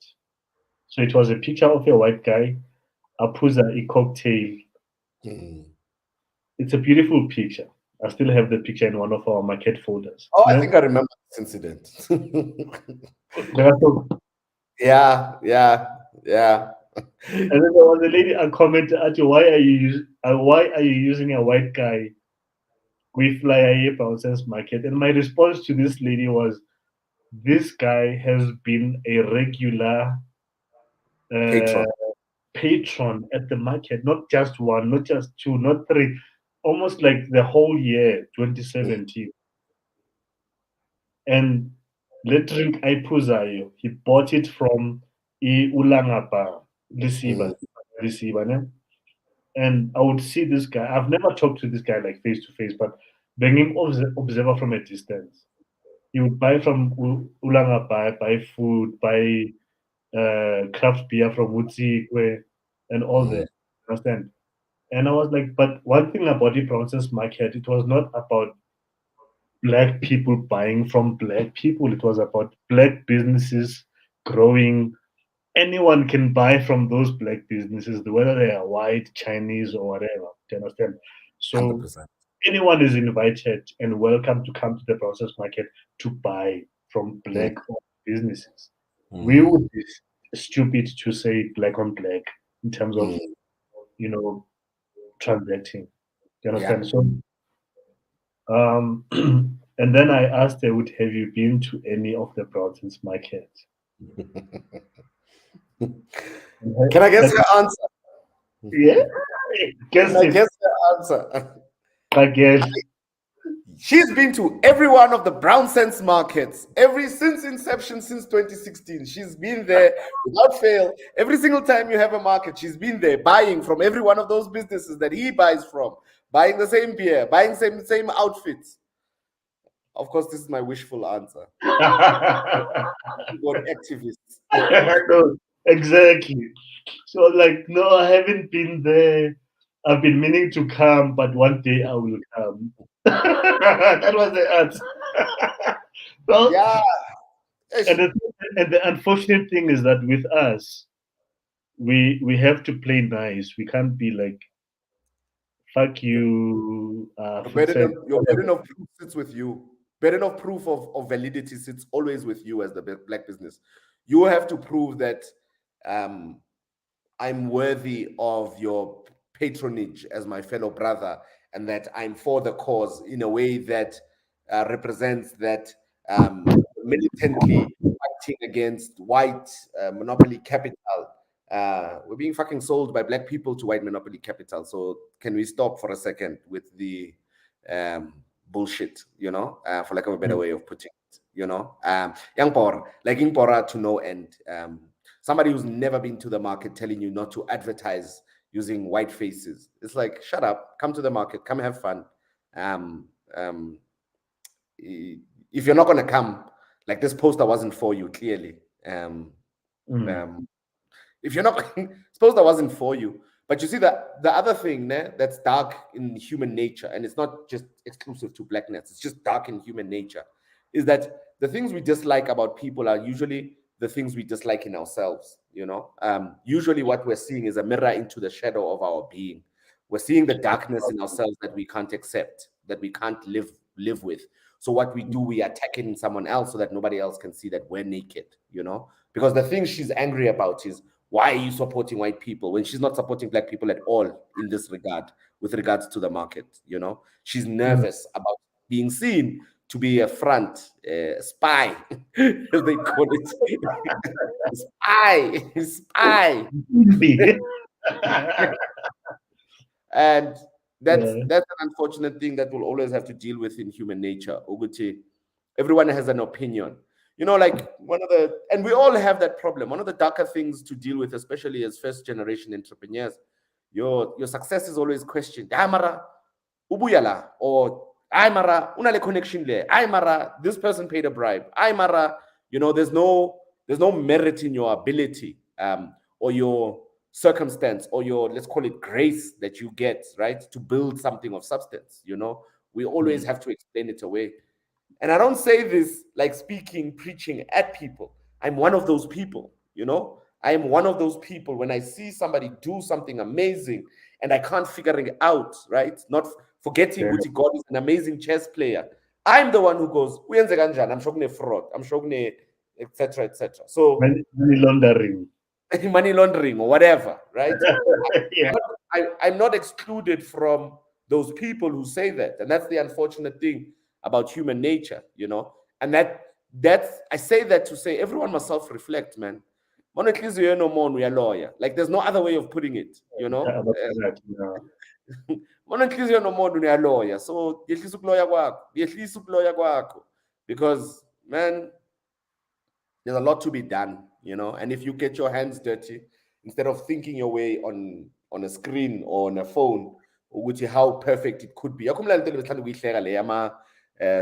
So it was a picture of a white guy, a puza, a cocktail. mm. It's a beautiful picture. I still have the picture in one of our market folders. Oh, I No, think I remember this incident. and Yeah, yeah, yeah. then there was a lady I commented at you, why are you using a white guy with flyer here BrownSense Market? And my response to this lady was, this guy has been a regular uh, Patron. patron at the market, not just one, not just two, not three, almost like the whole year, Mm, 2017. And le drink ayiphuzayo, he bought it from Ulangapa, mm, Lisiba, ne? And I would see this guy. I've never talked to this guy like face to face, but being him observer from a distance. He would buy from Ulangapa, buy food, buy craft beer from Wutsi and all mm, that. Understand? And I was like, but one thing about the Bronson's market, it was not about black people buying from black people. It was about black businesses growing. Anyone can buy from those black businesses, whether they are white, Chinese, or whatever. Do you understand? So 100%. anyone is invited and welcome to come to the process market to buy from Mm, black businesses. We mm, would be stupid to say black on black in terms of, mm. you know, transacting. Do you Yeah. understand? So and then I asked her, "Would have you been to any of the Broughton's markets?" And Can I guess that, your answer? yeah, Can guess I it. guess your answer? I guess. She's been to every one of the BrownSense markets, every since inception, since 2016. She's been there without fail. Every single time you have a market, she's been there buying from every one of those businesses that he buys from, buying the same beer, buying same outfits. Of course, this is my wishful answer. Keyboard activists. No, exactly. So like, no, I haven't been there. I've been meaning to come, but one day I will come. That was the answer. Well, Yeah. and the unfortunate thing is that with us, we have to play nice. We can't be like, fuck you, Your whatever. burden of proof sits with you. Burden of proof of validity sits always with you as the black business. You have to prove that um, I'm worthy of your patronage as my fellow brother, and that I'm for the cause in a way that represents that militantly fighting against white monopoly capital. We're being fucking sold by black people to white monopoly capital. So can we stop for a second with the um, bullshit, for lack of a better Mm, way of putting it, young poor, like in pora to no end. Somebody who's never been to the market telling you not to advertise using white faces. It's like, shut up, come to the market, come have fun. Um, um, if you're not going to come, like this poster wasn't for you, clearly. mm, Um, if you're not, suppose that wasn't for you. But you see that the other thing that's dark in human nature, and it's not just exclusive to blackness, it's just dark in human nature, is that the things we dislike about people are usually the things we dislike in ourselves. Usually what we're seeing is a mirror into the shadow of our being. We're seeing the darkness in ourselves that we can't accept, that we can't live with. So what we do, we attack it in someone else so that nobody else can see that we're naked, because the thing she's angry about is, why are you supporting white people when she's not supporting black people at all in this regard, with regards to the market? She's mm. nervous about being seen to be a front spy, as they call it. Spy. Be. And that's Yeah. that's an unfortunate thing that we'll always have to deal with in human nature. Uguti, everyone has an opinion. Like and we all have that problem. One of the darker things to deal with, especially as first generation entrepreneurs, your success is always questioned. Amara, ubuyala, or I mara, unale connection there. I mara, this person paid a bribe. I mara, there's no merit in your ability, or your circumstance, or your, let's call it, grace that you get, right, to build something of substance. We always mm, have to explain it away. And I don't say this like speaking, preaching at people. I'm one of those people. I am one of those people. When I see somebody do something amazing and I can't figure it out, right? Not forgetting yeah. Guti God is an amazing chess player. I'm the one who goes, "Uyenze kanjani? I'm showing fraud. I'm showing etc. etc." So Money laundering. money laundering or whatever, right? Yeah. I'm not excluded from those people who say that, and that's the unfortunate thing about human nature. And that's I say that to say everyone must self-reflect, man. Monetlize no more, we are lawyer. Like there's no other way of putting it. About that, yeah. Monenhliziyo nomuntu uyaloya, so yehlisa ukuloya kwakho because, man, there's a lot to be done. And if you get your hands dirty, instead of thinking your way on a screen or on a phone, which how perfect it could be.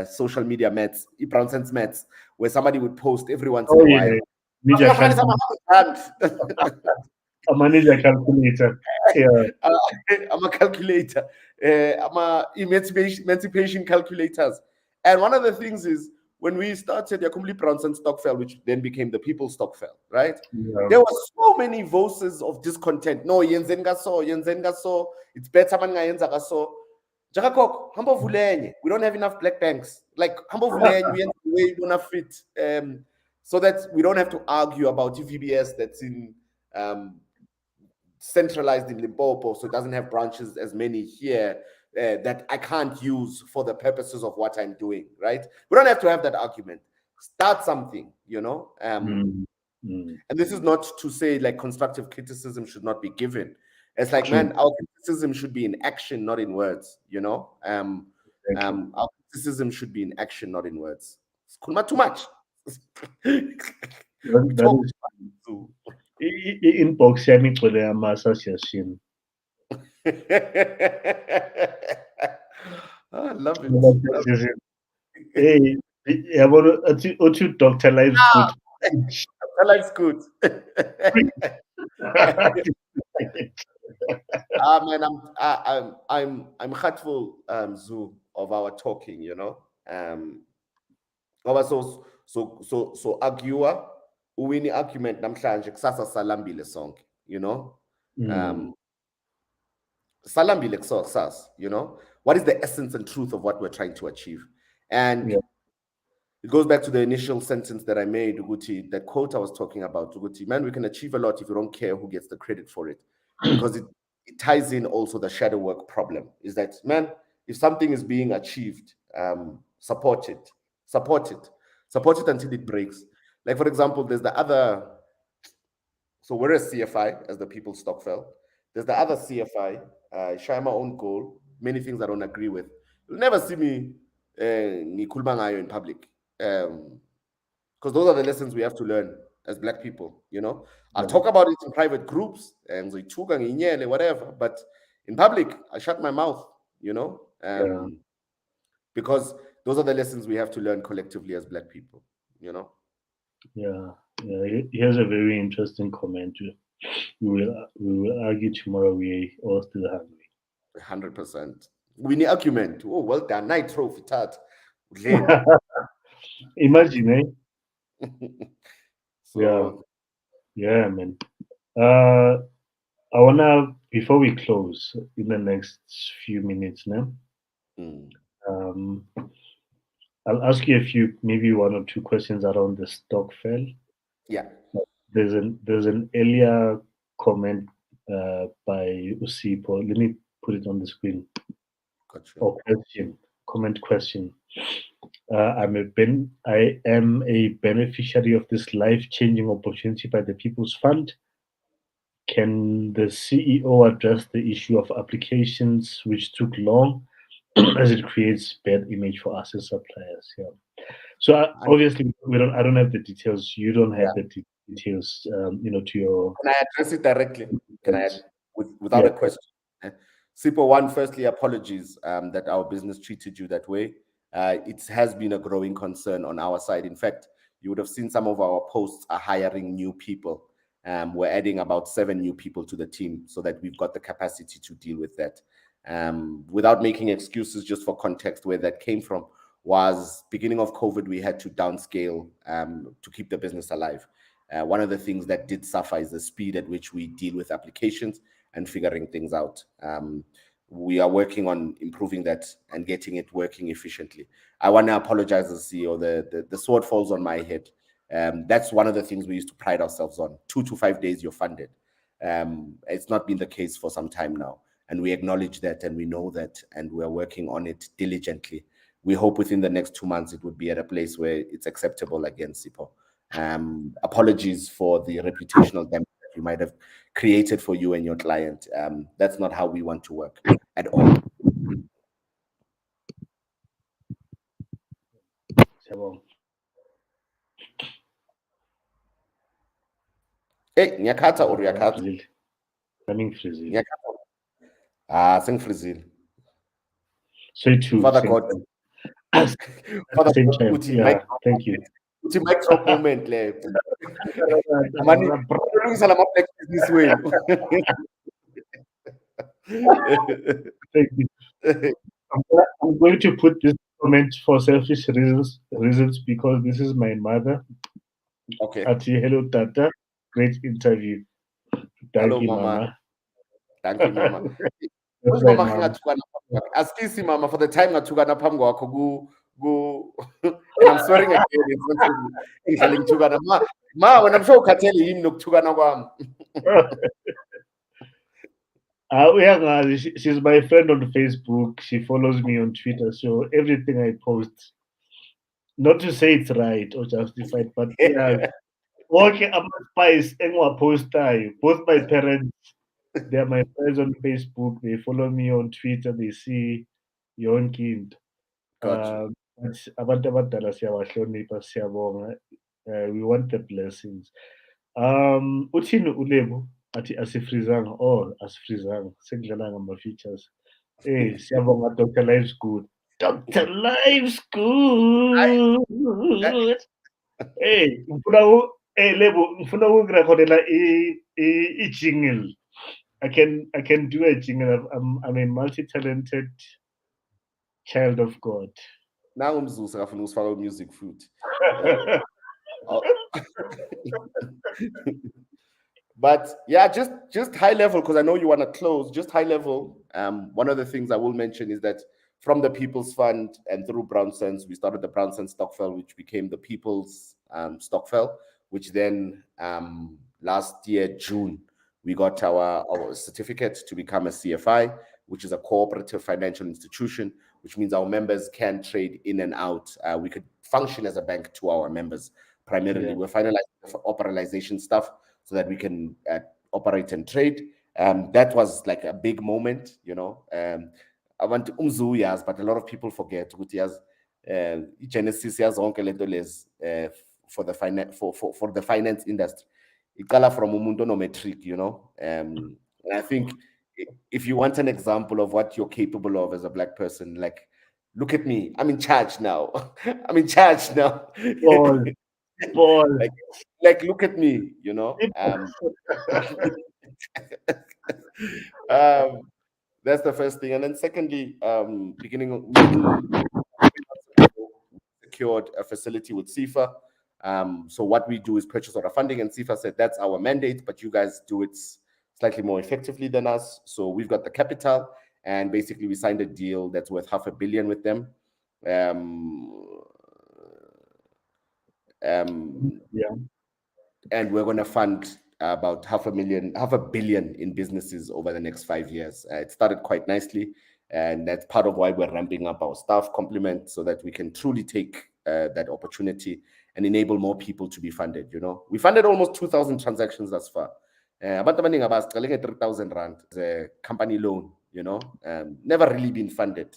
Social media maths, BrownSense maths, where somebody would post every once in Oh a while. yeah. Media a manager calculator. Yeah. I'm a calculator. I'm a emancipation calculators. And one of the things is when we started the complete Bronson Stockfell, which then became the People's Stockfell, right? Yeah. There were so many voices of discontent. No, yenzenga so. It's better man yenza so. Jakakok, humble vulenye. We don't have enough black banks. Like humble vulenye, we don't fit. So that we don't have to argue about VBS that's in centralized in Limpopo, so it doesn't have branches as many here that I can't use for the purposes of what I'm doing, right? We don't have to have that argument. Start something. Mm, mm, And this is not to say like constructive criticism should not be given. It's like, true. man, our criticism should be in action, not in words. Exactly. Our criticism should be in action, not in words. It's not too much. We That talk is too inbox yami igcwele ama-suggestion. I love it. Ama-suggestion. Hey, yabona uthi Dr. Life's good. Life's good. Man, I'm heartful, Zoo, of our talking. Ngoba so arguer uwini argument namhlanje kusasa salambile sonke. Mm, Um salambile kusasa. What is the essence and truth of what we're trying to achieve? And yeah. it goes back to the initial sentence that I made, Uguti, that quote I was talking about, Uguti, man, we can achieve a lot if we don't care who gets the credit for it. Because it ties in also the shadow work problem. Is that, man, if something is being achieved, support it. Support it. Support it until it breaks. Like, for example, there's the other, so we're a CFI as the People's Stockfell. There's the other CFI, share my own goal, many things I don't agree with. You'll never see me ngikhuluma ngayo in public. Because those are the lessons we have to learn as Black people. I'll Yeah. talk about it in private groups and whatever, but in public, I shut my mouth. Yeah. Because those are the lessons we have to learn collectively as Black people. Yeah. Here's a very interesting comment. We will argue tomorrow. We all still hungry. 100%. We need argument. Oh, well done. Night trophy tat. Imagine, eh? Yeah. So Yeah, man. Uh, I wanna before we close in the next few minutes now. mm, Um, I'll ask you a few, maybe one or two questions around the stock fell. yeah, There's an earlier comment by Usipo. Let me put it on the screen. gotcha. Or question, comment question. I am a beneficiary of this life-changing opportunity by the People's Fund. Can the CEO address the issue of applications which took long, as it creates bad image for us as suppliers? Yeah. So And obviously we don't. I don't have the details. You don't yeah, have the details. To your can I address it directly? Can I friends. without Yeah. a question? Eh? Sipo one, firstly, apologies that our business treated you that way. It has been a growing concern on our side. In fact, you would have seen some of our posts are hiring new people. We're adding about 7 new people to the team so that we've got the capacity to deal with that. Without making excuses, just for context, where that came from was beginning of COVID, we had to downscale to keep the business alive. One of the things that did suffer is the speed at which we deal with applications and figuring things out. We are working on improving that and getting it working efficiently. I want to apologize as CEO. The sword falls on my head. That's one of the things we used to pride ourselves on. 2 to 5 days, you're funded. It's not been the case for some time now. And we acknowledge that and we know that, and we're working on it diligently. We hope within the next 2 months it would be at a place where it's acceptable again, Sipo. Apologies for the reputational damage that you might have created for you and your client. That's not how we want to work at all. Hey, ngiyakhatha or uyakhatha? Freezing. Ngiyakhatha. Sengifrizile. So too. Father God. At Father the same God, time. uthi Yeah, mic thank you. uthi mic drop moment le. Mani, ulungisa la black business wenu. Thank you. I'm going to put this comment for selfish reasons because this is my mother. Okay. Ati, hello, Tata. Great interview. Thank Hello, you, Mama. Thank you, Mama. That's right, Mama Mom. ngathukana phambi kwakhe. Asikisi Mama for the time ngathukana phambi kwakho ku and I'm swearing again in front of you. Ngihlale ngithukana ma wena msho ukhathele yini nokuthukana kwami. She's my friend on Facebook. She follows me on Twitter. So everything I post, not to say it's right or justified, but yeah, okay, I'm a spice and post. Both my parents, they're my friends on Facebook. They follow me on Twitter. They see your own kind. Gotcha. But abantu abadala siyabahlonipha, siyabonga. We want the blessings. Uthini uLebo athi asifrizanga. Oh, asifrizanga. Sekudlala ngama-features. Hey, siyabonga Dr. Life's Good. Dr. Life's Good. Hey, Lebo, ngifuna ukurekhodela i-jingle. I can do a jingle. I'm a multi-talented child of God. Nangu Mzuzu akafuna usifaka music futhi. But yeah, just high level, because I know you want to close. Just high level. One of the things I will mention is that from the People's Fund and through BrownSense, we started the BrownSense Stockfell, which became the People's Stockfell, which then last year June we got our certificate to become a CFI, which is a cooperative financial institution, which means our members can trade in and out. We could function as a bank to our members primarily. Yeah. We're finalizing operationalization stuff so that we can operate and trade. That was like a big moment, you know. I want to yas, but a lot of people forget Genesis yas for the finance industry. Iqala from umuntu onometric, you know. And I think if you want an example of what you're capable of as a black person, like, look at me, I'm in charge now. I'm in charge now. Ball. like look at me, you know. That's the first thing. And then secondly, beginning of middle secured a facility with CIFA. So what we do is purchase order funding, and CIFA said that's our mandate, but you guys do it slightly more effectively than us. So we've got the capital, and basically we signed a deal that's worth $500 million with them. Yeah. And we're going to fund about $500 million in businesses over the next 5 years. It started quite nicely, and that's part of why we're ramping up our staff complement so that we can truly take that opportunity and enable more people to be funded. You know, we funded almost 2,000 transactions thus far. About 3,000 rand as a company loan. You know, never really been funded.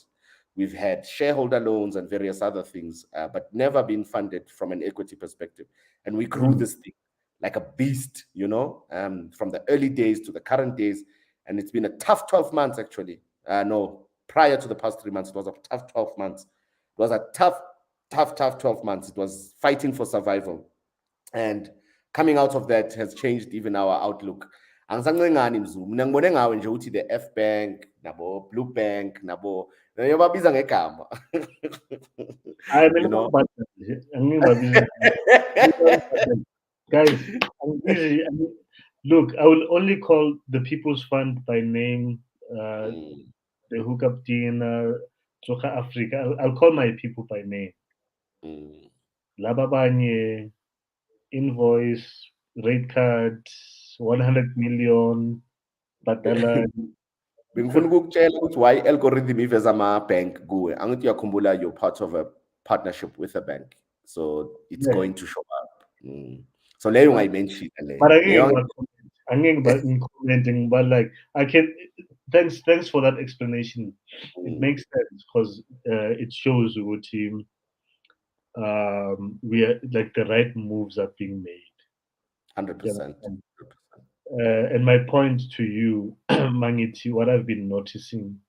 We've had shareholder loans and various other things, but never been funded from an equity perspective. And we grew this thing like a beast, you know, from the early days to the current days. And it's been a tough 12 months, actually. No, prior to the past 3 months, it was a tough 12 months. It was a tough tough 12 months. It was fighting for survival. And coming out of that has changed even our outlook. Angisancengani Mzu, mina ngibone ngawe nje uthi the F Bank, nabo Blue Bank, nabo babiza ngegama. I You know? mean, guys, I'm busy. Look, I will only call the People's Fund by name, Mm, the Hookup Dinner, Soka Africa. I'll call my people by name. mm. Lababanye, invoice, rate card, 100 million, Batalan. Bengifuna ukukutshela ukuthi why algorithm iveza ama-bank kuwe. Angithi uyakhumbula you're part of a partnership with a bank. So it's Yeah. going to show up. So leyo ungayimention But le. Leyo I'm commenting, but like I can. Thanks for that explanation. It makes sense because it shows what team we are like the right moves are being made. 100%. And my point to you, Mangiti, what I've been noticing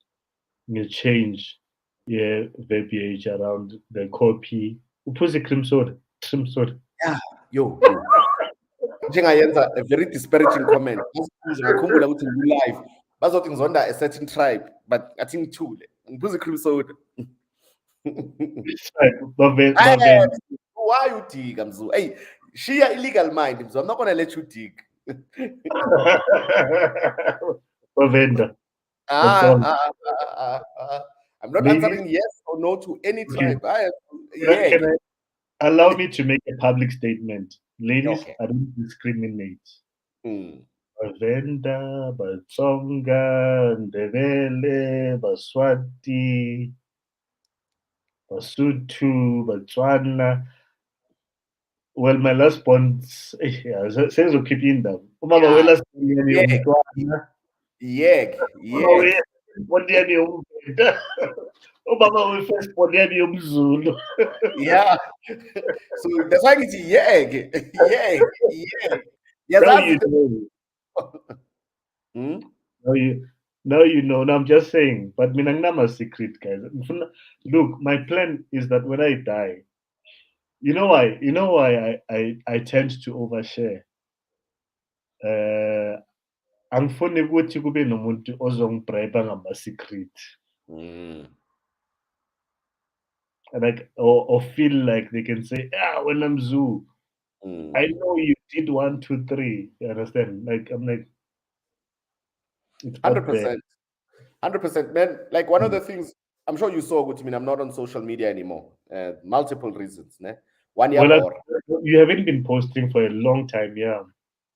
will change, yeah, verbiage around the copy. Uphuze crimson. Yeah, yo. Njengayenza a very disparaging comment. Ngakhumbula ukuthi ngu-live bazothi ngizonda a certain tribe, but ngathi ngithule. Ngiphuza i-cream soda. Why you dig, Mzu? Hey, Shia illegal mind, Mzu. I'm not gonna let you dig. Bavenda. I'm not answering yes or no to any tribe. Can I allow me to make a public statement? Ladies, Okay. I don't discriminate. Bavenda, Batsonga, Ndebele, Baswati, Basotho, Batswana. Well, my last bond says to keep in them. What do you Obama will first born Zulu. Yeah. So that's why it's yeg. Yes, now you know. Now you know. Now I'm just saying. But Minangnama secret, guys. Look, my plan is that when I die, you know why I tend to overshare. Angifuni ukuthi kube nomuntu ozongibribe ngama-secret. Like or feel like they can say, when I'm Zoo, I know you did 1, 2, 3. You understand? Like I'm like, it's 100%, 100%, man. Like one of the things I'm sure you saw, which mean I'm not on social media anymore. Multiple reasons, ne? 1 year or you haven't been posting for a long time, yeah.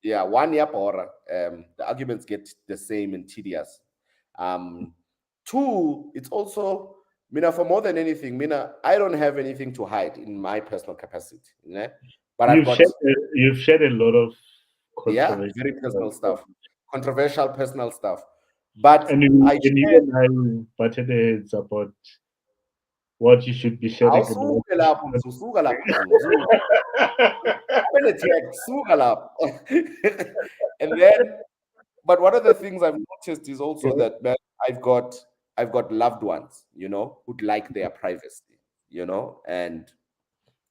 Yeah, 1 year or the arguments get the same and tedious. Two, it's also Mina, for more than anything, Mina, I don't have anything to hide in my personal capacity. Yeah? But you've shared a lot of very personal stuff, controversial personal stuff. But and you and I butted heads about what you should be sharing. And then, but one of the things I've noticed is also that, man, I've got loved ones, who'd like their privacy, and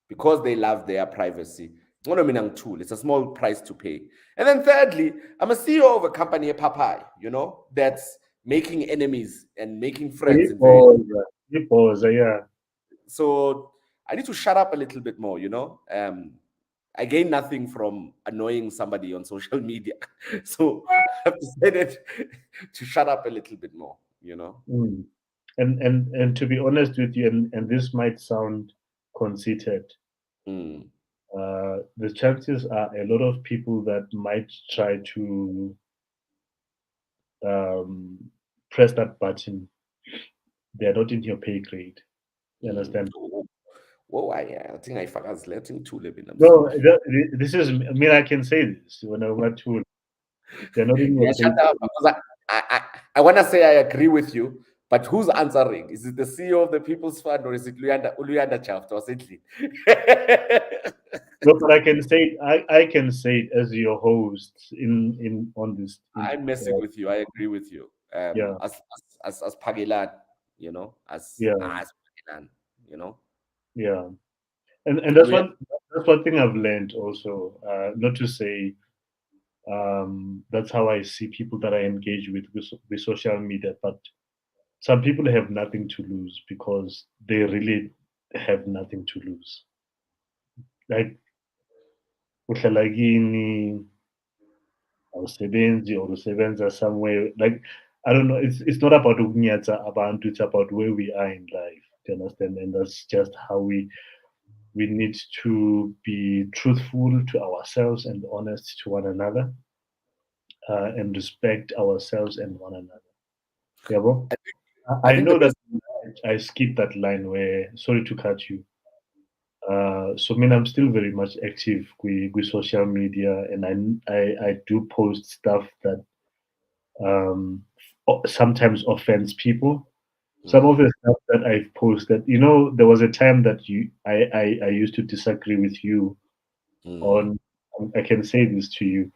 because they love their privacy, it's a small price to pay. And then thirdly, I'm a CEO of a company, Papai, that's making enemies and making friends. Yeah. So I need to shut up a little bit more, I gain nothing from annoying somebody on social media. So I've decided to shut up a little bit more, And to be honest with you, and this might sound conceited, the chances are a lot of people that might try to press that button, they're not in your pay grade. You understand? Whoa, I think I forgot letting two live in. No, this is. I mean, I can say this when I'm not tool. They're not in your pay shut up, because I want to say I agree with you, but who's answering? Is it the CEO of the People's Fund or is it Luyanda Jafta or Sidley? No, but I can say I can say it as your host in on this. I'm messing with you. I agree with you. Yeah. As Pagelan, as Pagelan, Yeah. And We that's one thing I've learned also. Not to say that's how I see people that I engage with social media, but some people have nothing to lose because they really have nothing to lose. Like uhlala kini, awusebenzi or usebenza somewhere. Like I don't know. It's not about ukunyatsa abantu. It's about where we are in life. Do you understand? And that's just how we need to be truthful to ourselves and honest to one another, and respect ourselves and one another. Yeah, bro. I I think the know that best. I skipped that line where, sorry to cut you. So I mean, I'm still very much active with social media, and I do post stuff that sometimes offends people. Some of Mm, the stuff that I've posted, there was a time that I used to disagree with you mm, on. I can say this to you,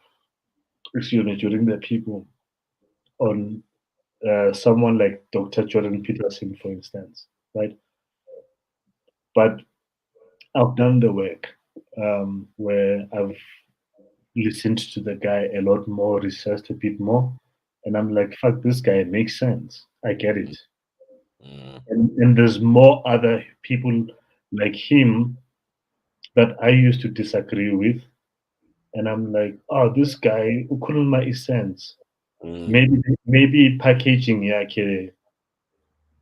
excuse me, during the people on someone like Dr. Jordan Peterson, for instance, right? But I've done the work where I've listened to the guy a lot more, researched a bit more, and I'm like, fuck, this guy makes sense. I get it. mm, And there's more other people like him that I used to disagree with, and I'm like, oh, this guy, ukhuluma sense. mm, Maybe packaging yake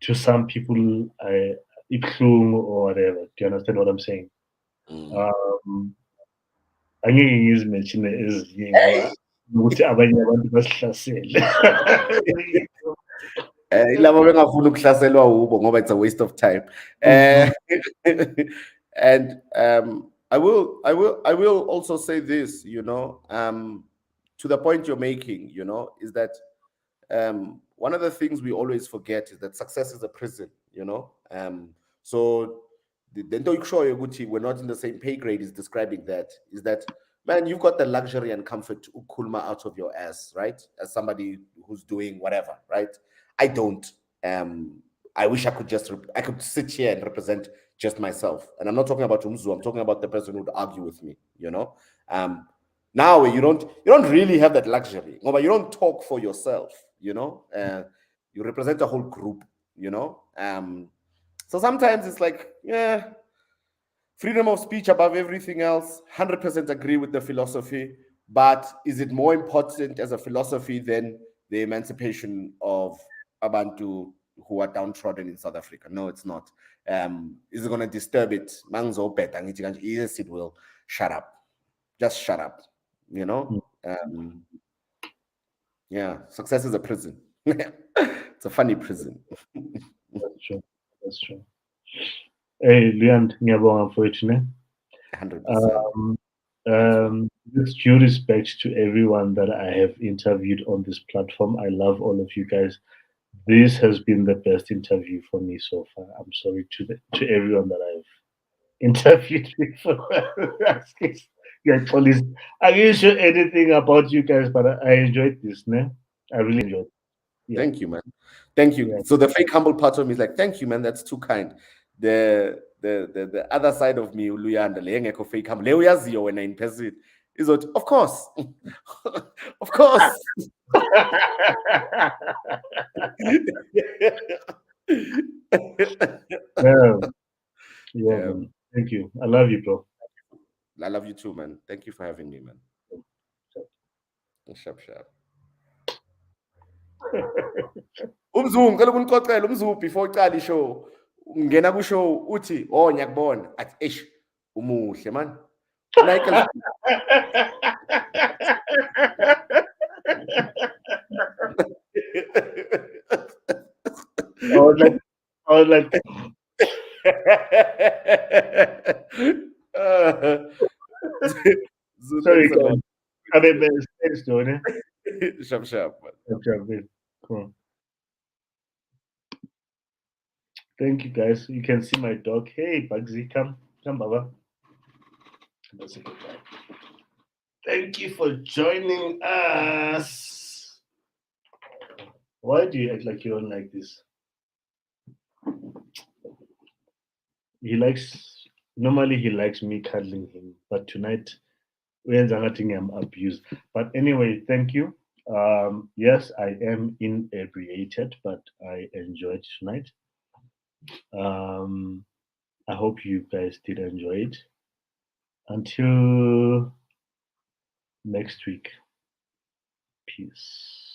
to some people, ibuhlungu or whatever. Do you understand what I'm saying? mm. Um, angeke ngizimenshine ezinye ngoba ukuthi abanye abantu basihlasele. Ilaba bengafuni ukuhlaselwa ubo ngoba it's a waste of time. Mhm. And I will also say this, to the point you're making, is that one of the things we always forget is that success is a prison, So the nto ikushoyo ukuthi we're not in the same pay grade is describing that, is that, man, you've got the luxury and comfort to ukulma out of your ass, right? As somebody who's doing whatever, right? I don't. I wish I could I could sit here and represent just myself. And I'm not talking about Umzu, I'm talking about the person who'd argue with me, Now you don't really have that luxury. Ngoba you don't talk for yourself, you represent a whole group, so sometimes it's like, yeah, freedom of speech above everything else. 100% agree with the philosophy, but is it more important as a philosophy than the emancipation of Abantu who are downtrodden in South Africa? No, it's not. Is it going to disturb it? Yes, it will. Shut up. Just shut up. You know? Um, yeah, success is a prison. It's a funny prison. That's true. That's true. Hey, Leon, ngiyabonga mfowethu ne. 100%. Um, Thanks, man. with due respect to everyone that I have interviewed on this platform, I love all of you guys. This has been the best interview for me so far. I'm sorry to everyone that I've interviewed before. Yeah, police. I didn't sure anything about you guys, but I enjoyed this, ne? I really enjoyed it. Yeah, Thank you, man. Thank yeah. you. So the fake humble part of me is like, thank you, man. That's too kind. The other side of me, Luyanda, le engekho fake humble, le uyaziyo wena in person, is what, of course, of course. Yeah, yeah, Yeah, man. Thank you. I love you, bro. I love you too, man. Thank you for having me, man. Sharp, sharp. Umzungu, ngicela ukunicocela umzungu before uqala ishow. Ungena ku-show uthi, oh, ngiyakubona. Athi, eish, umuhle, man. Una-girlfriend. I was like, I was like, Uh, so sorry, thanks a lot. guys. I mean, man, thanks, doing it. Sharp, sharp, man. Okay, man. Cool. Thank you, guys. You can see my dog. Hey, Bugsy, come, Baba. That's a good guy. Thank you for joining us. Why do you act like you don't like this? He likes Normally he likes me cuddling him, but tonight uyenza ngathi ngiyam-abuse. But anyway, thank you. Yes, I am inebriated, but I enjoyed tonight. Um, I hope you guys did enjoy it. Until next week, peace.